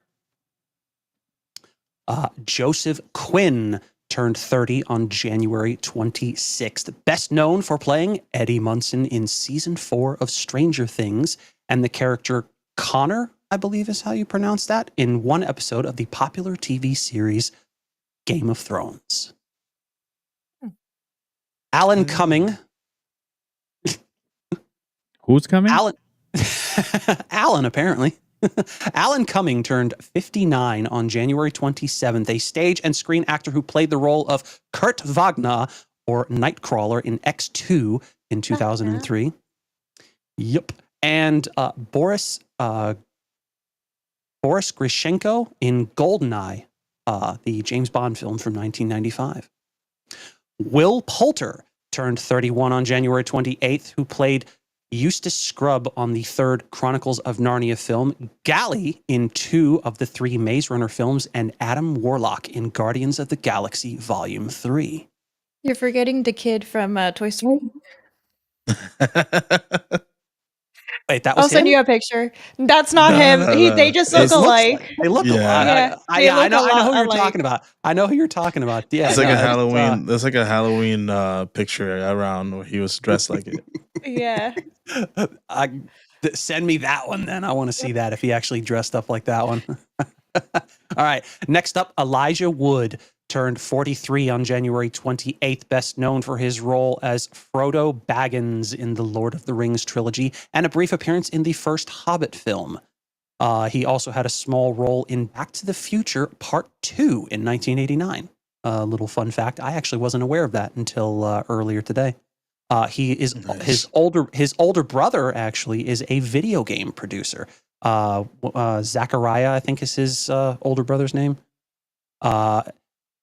Joseph Quinn turned 30 on January 26th, best known for playing Eddie Munson in season 4 of Stranger Things and the character Connor, I believe is how you pronounce that, in one episode of the popular TV series Game of Thrones. Alan Cumming. Who's coming? Alan, apparently. Alan Cumming turned 59 on January 27th, a stage and screen actor who played the role of Kurt Wagner, or Nightcrawler, in X2 in 2003. Yep. And Boris Grishenko in Goldeneye, the James Bond film from 1995. Will Poulter turned 31 on January 28th, who played Eustace Scrubb on the third Chronicles of Narnia film, Gally in 2 of the 3 Maze Runner films, and Adam Warlock in Guardians of the Galaxy Volume 3. You're forgetting the kid from Toy Story. Wait, that I'll was send him? you a picture. That's not No, him. no, They no. just It look looks alike. like- they look Yeah. alike. Yeah, I they know look a who lot you're alike. talking about. I know who you're talking about. Yeah, It's like no, a Halloween. That's like a Halloween picture around where he was dressed like it. Yeah. Send me that one then. I want to see that if he actually dressed up like that one. All right. Next up, Elijah Wood turned 43 on January 28th, best known for his role as Frodo Baggins in the Lord of the Rings trilogy and a brief appearance in the first Hobbit film. He also had a small role in Back to the Future Part 2 in 1989. Little fun fact, I actually wasn't aware of that until earlier today. He is Nice. his older brother actually is a video game producer. Zachariah, I think is his older brother's name.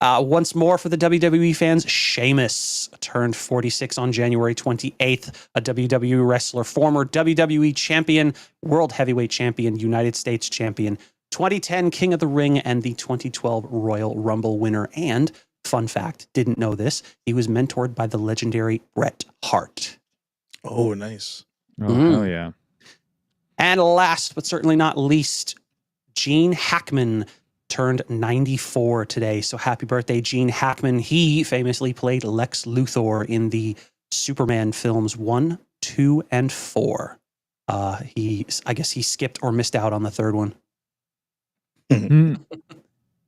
Once more for the WWE fans, Sheamus turned 46 on January 28th, a WWE wrestler, former WWE champion, World Heavyweight Champion, United States Champion, 2010 King of the Ring, and the 2012 Royal Rumble winner. And, fun fact, didn't know this, he was mentored by the legendary Bret Hart. Oh, nice. Oh, hell yeah. And last but certainly not least, Gene Hackman turned 94 today. So happy birthday, Gene Hackman. He famously played Lex Luthor in the Superman films 1, 2, and 4. I guess he skipped or missed out on the third one. Hmm.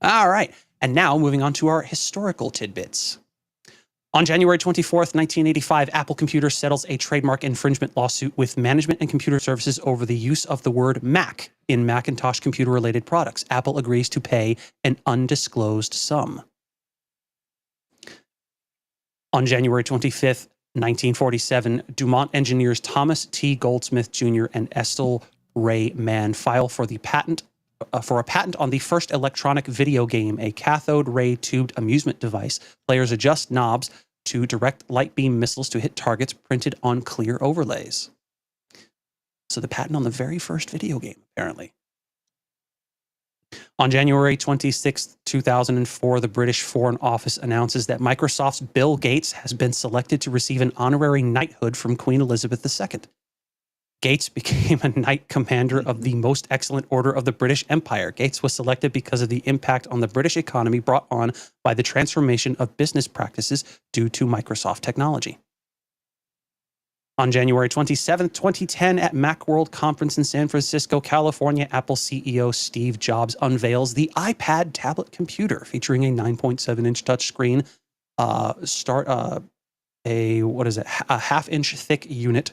All right. And now moving on to our historical tidbits. On January 24th, 1985, Apple Computer settles a trademark infringement lawsuit with Management and Computer Services over the use of the word Mac in Macintosh computer-related products. Apple agrees to pay an undisclosed sum. On January 25th, 1947, Dumont engineers Thomas T. Goldsmith Jr. and Estill Ray Mann file for a patent on the first electronic video game, a cathode ray tubed amusement device. Players adjust knobs to direct light beam missiles to hit targets printed on clear overlays. So the patent on the very first video game, apparently. On January 26, 2004, the British Foreign Office announces that Microsoft's Bill Gates has been selected to receive an honorary knighthood from Queen Elizabeth II. Gates became a Knight Commander of the Most Excellent Order of the British Empire. Gates was selected because of the impact on the British economy brought on by the transformation of business practices due to Microsoft technology. On January 27, 2010, at Macworld Conference in San Francisco, California, Apple CEO Steve Jobs unveils the iPad tablet computer featuring a 9.7-inch touchscreen, a half-inch thick unit.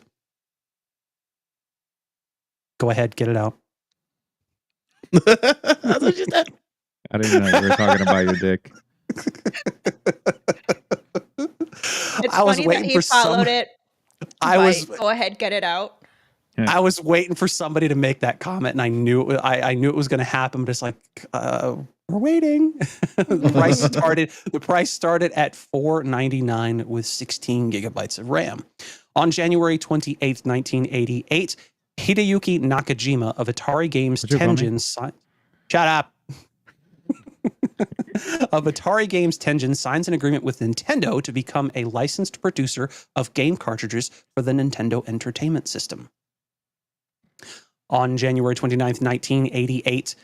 Go ahead, get it out. That's what you said. I didn't know you were talking about your dick. It's I was funny waiting that he for some. followed it. I by, was Go ahead, get it out. I was waiting for somebody to make that comment, and I knew I knew it was going to happen. But it's like we're waiting. The price started at $4.99 with 16 gigabytes of RAM. On January 28th, 1988, Hideyuki Nakajima of Atari Games What'd you call me? Tenjin shut up. Of Atari Games Tenjin signs an agreement with Nintendo to become a licensed producer of game cartridges for the Nintendo Entertainment System. On January 29th, 1988,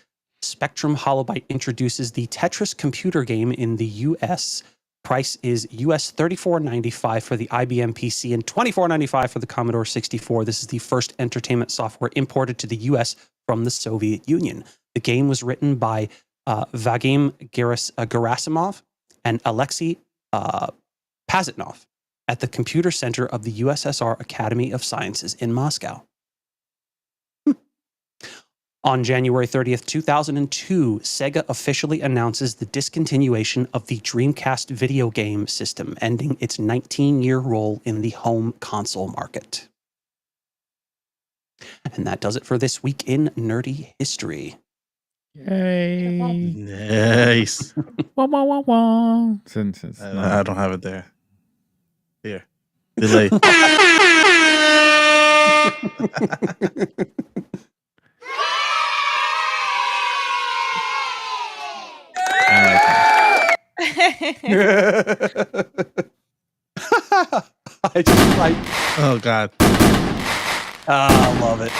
Spectrum Holobyte introduces the Tetris computer game in the US. Price is US $34.95 for the IBM PC and $24.95 for the Commodore 64. This is the first entertainment software imported to the US from the Soviet Union. The game was written by Vadim Gerasimov and Alexei Pazitnov at the Computer Center of the USSR Academy of Sciences in Moscow. On January 30th, 2002, Sega officially announces the discontinuation of the Dreamcast video game system, ending its 19-year role in the home console market. And that does it for this week in nerdy history. Yay. Nice. Wah, wah, wah, wah. Since it's I not. don't have it there. Here. Delay. I I just like, Oh God. I love it.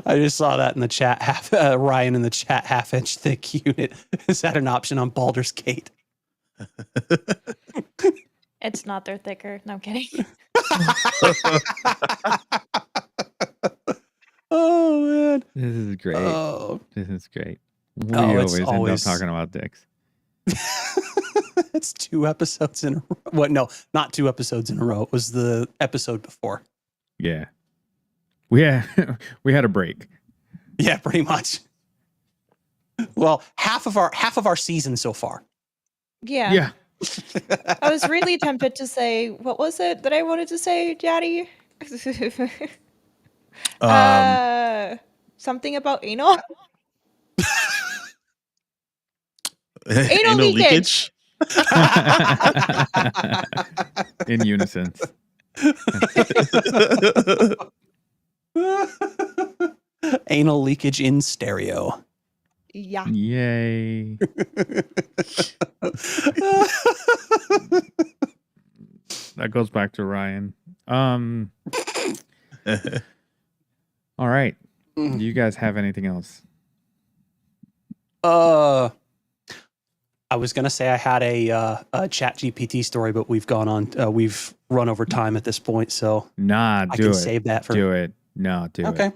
I just saw that in the chat. Ryan in the chat, half-inch thick unit. Is that an option on Baldur's Gate? It's not. They're thicker. No, I'm kidding. Oh man. This is great. Oh. This is great. We Oh, it's always end up always- talking about dicks. It's 2 episodes in a row. What? No, not 2 episodes in a row. It was the episode before. Yeah. We had a break. Yeah, pretty much. Well, half of our season so far. Yeah. Yeah. I was really tempted to say, what was it that I wanted to say, Yadi? Something about anal? Anal leakage. In unison. Anal leakage in stereo. Yeah. Yay. That goes back to Ryan. All right. Do you guys have anything else? I was gonna say I had a Chat GPT story, but we've gone on. We've run over time at this point, so Nah, I do can it. save that for. Do it. No, do Okay.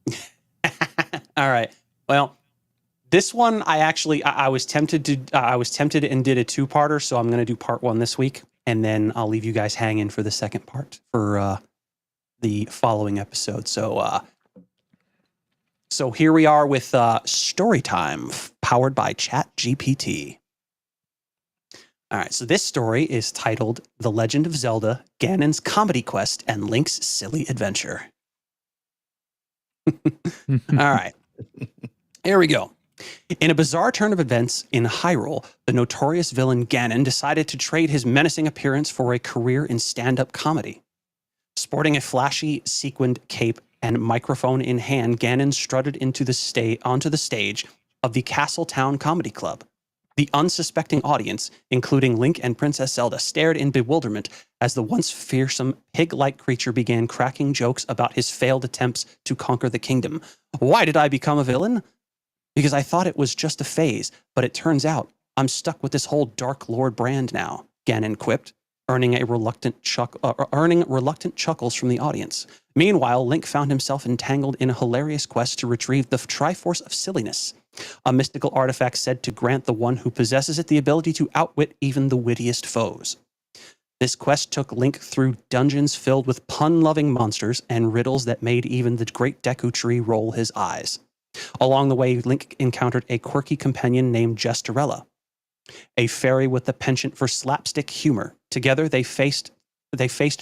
it. All right. Well, this one I was tempted and did a 2-parter, so I'm going to do part 1 this week, and then I'll leave you guys hanging for the second part for the following episode. So here we are with story time powered by Chat GPT. All right, so this story is titled "The Legend of Zelda: Ganon's Comedy Quest and Link's Silly Adventure." All right. Here we go. In a bizarre turn of events in Hyrule, the notorious villain Ganon decided to trade his menacing appearance for a career in stand-up comedy. Sporting a flashy sequined cape and microphone in hand, Ganon strutted onto the stage of the Castletown Comedy Club. The unsuspecting audience, including Link and Princess Zelda, stared in bewilderment as the once fearsome pig-like creature began cracking jokes about his failed attempts to conquer the kingdom. Why did I become a villain? Because I thought it was just a phase, but it turns out I'm stuck with this whole Dark Lord brand now, Ganon quipped, earning reluctant chuckles from the audience. Meanwhile, Link found himself entangled in a hilarious quest to retrieve the Triforce of Silliness, a mystical artifact said to grant the one who possesses it the ability to outwit even the wittiest foes. This quest took Link through dungeons filled with pun-loving monsters and riddles that made even the great Deku Tree roll his eyes. Along the way, Link encountered a quirky companion named Jesterella, a fairy with the penchant for slapstick humor. Together, they faced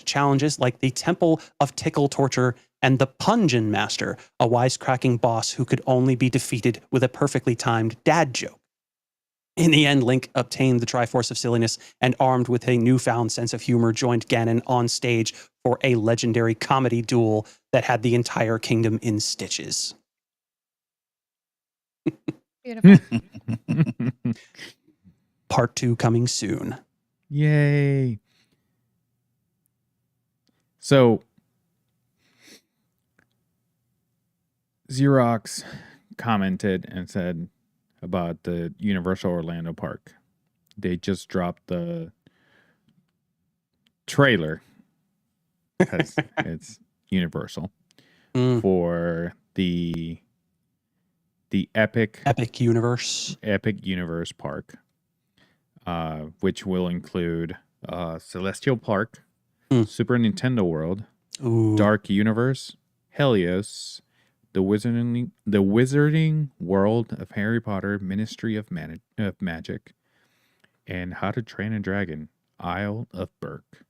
challenges like the Temple of Tickle Torture and the Punjin Master, a wisecracking boss who could only be defeated with a perfectly timed dad joke. In the end, Link obtained the Triforce of Silliness and, armed with a newfound sense of humor, joined Ganon on stage for a legendary comedy duel that had the entire kingdom in stitches. Beautiful. Part 2 coming soon. Yay. So, Xerox commented and said about the Universal Orlando Park. They just dropped the trailer because it's Universal for the Epic Universe Park, which will include Celestial Park, Super Nintendo World, Dark Universe, Helios, the Wizarding World of Harry Potter, Ministry of Magic, and How to Train a Dragon, Isle of Berk.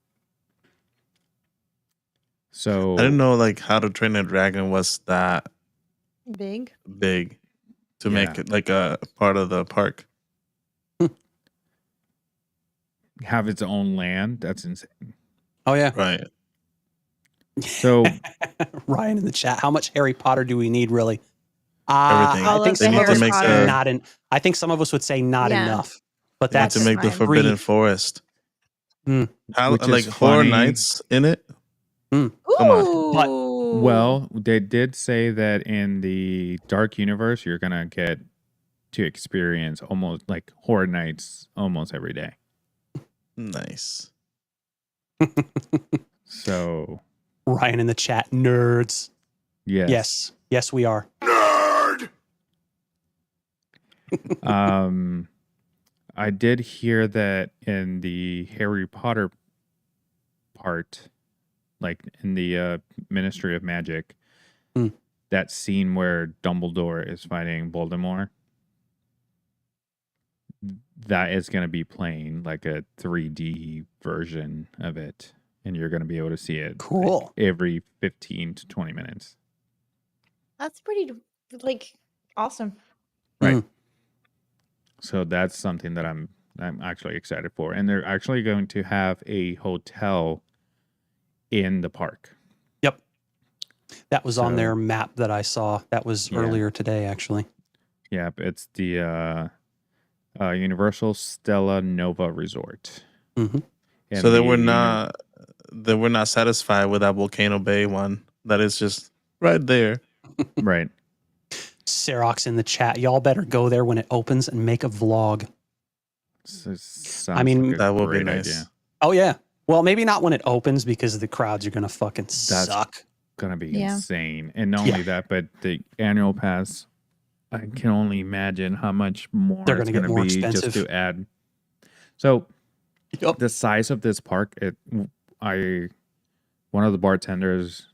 So I didn't know like How to Train a Dragon was that Big. to make it like a part of the park. have its own land. That's insane. Oh, yeah. Right. So Ryan in the chat, how much Harry Potter do we need, really? Everything. I All think of the some of Harry us would say Potter. not in. I think some of us would say not Yeah. enough. But They need that's to make the fine. Forbidden Forest. How, Which is like Horror funny. Nights in it? Ooh. Come on. well, they did say that in the Dark Universe, you're gonna get to experience almost like Horror Nights almost every day. Nice. So Ryan in the chat, nerds. yes. Yes, we are. I did hear that in the Harry Potter part, like in the Ministry of Magic, that scene where Dumbledore is fighting Voldemort, that is going to be playing like a 3D version of it, and you're going to be able to see it Cool. every 15 to 20 minutes. That's pretty, like, awesome. Right. So that's something that I'm actually excited for. And they're actually going to have a hotel in the park. Yep. That was on So- their map that I saw. That was Yeah. earlier today, actually. Yeah, it's the Universal Stella Nova Resort. Mhm. And So they the were not satisfied with that Volcano Bay one. That is just right there. right. Xerox in the chat. Y'all better go there when it opens and make a vlog. I mean, that would be nice. Oh, yeah. Well, maybe not when it opens because the crowds are going to fucking suck. Gonna be Yeah. insane. And not only that, but the annual pass, I can only imagine how much more They're it's gonna get gonna more be expensive. just to add. So Yep. the size of this park, one of the bartenders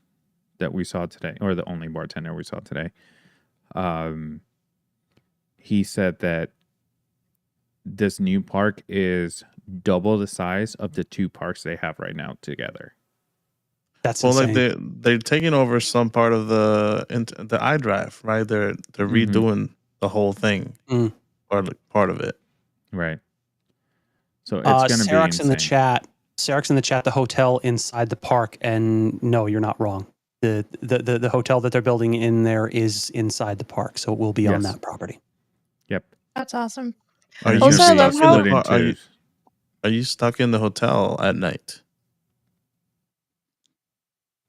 that we saw today, or the only bartender we saw today, he said that this new park is double the size of the two parks they have right now together. That's Well, insane. like they're taking over some part of the iDrive, right? They're redoing the whole thing, or like part of it. Right. So it's going to be Xerox insane. in the chat. Xerox in the chat. The hotel inside the park, and no, you're not wrong. The hotel that they're building in there is inside the park, so it will be on Yes. that property. Yep. That's awesome. Are And you it's Also, I gonna be love how- split into- Are you stuck in the hotel at night?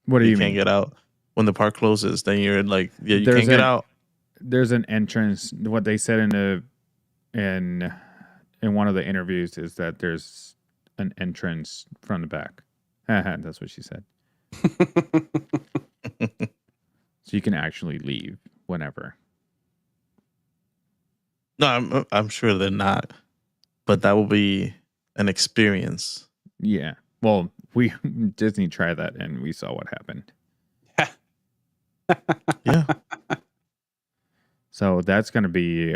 What do you can't mean? get out when the park closes. Then you're like, you There's can't get an- out. There's an entrance. What they said in one of the interviews is that there's an entrance from the back. That's what she said. So you can actually leave whenever. No, I'm sure they're not, but that will be an experience. Yeah. Well, we Disney tried that and we saw what happened. Yeah. So that's going to be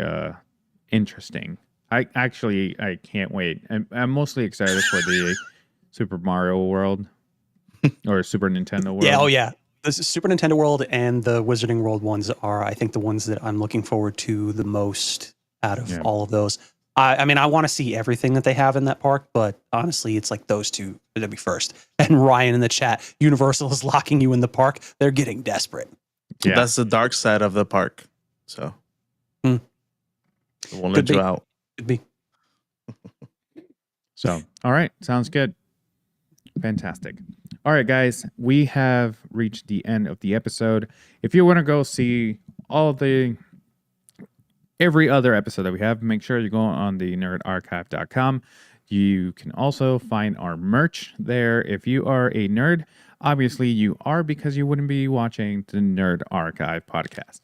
interesting. I can't wait. I'm mostly excited for the Super Mario World or Super Nintendo World. Yeah, oh yeah. The Super Nintendo World and the Wizarding World ones are, I think, the ones that I'm looking forward to the most out of all of those. I mean, I want to see everything that they have in that park, but honestly, it's like those two that'd be first. And Ryan in the chat, Universal is locking you in the park. They're getting desperate. Yeah. That's the dark side of the park. So Hmm. it won't Could let you be. out. Could be. So, all right. Sounds good. Fantastic. All right, guys. We have reached the end of the episode. If you want to go see every other episode that we have, make sure you go on the nerdarchive.com. You can also find our merch there. If you are a nerd, obviously you are, because you wouldn't be watching the Nerd Archive podcast.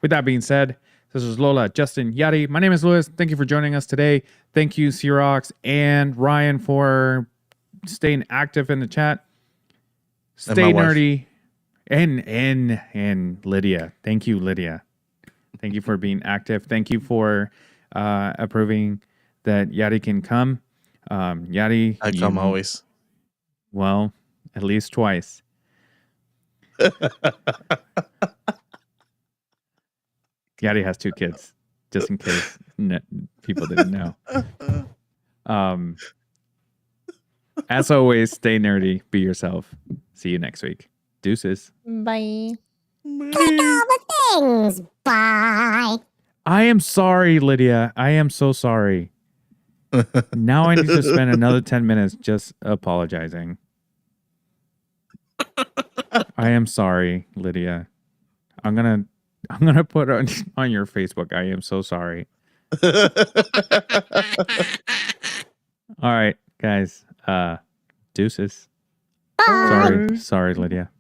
With that being said, this is Lola, Justin, Yadi. My name is Louis. Thank you for joining us today. Thank you, Xerox and Ryan, for staying active in the chat. Stay nerdy. And Lydia. Thank you, Lydia. Thank you for being active. Thank you for approving that Yadi can come. Yadi, I come always. Well, at least twice. Yadi has 2 kids, just in case people didn't know. As always, stay nerdy, be yourself. See you next week. Deuces. Bye. Click all the things. Bye. I am sorry, Lydia. I am so sorry. Now I need to spend another 10 minutes just apologizing. I am sorry, Lydia. I'm gonna put on your Facebook. I am so sorry. All right, guys. Deuces. Bye. Sorry, Lydia.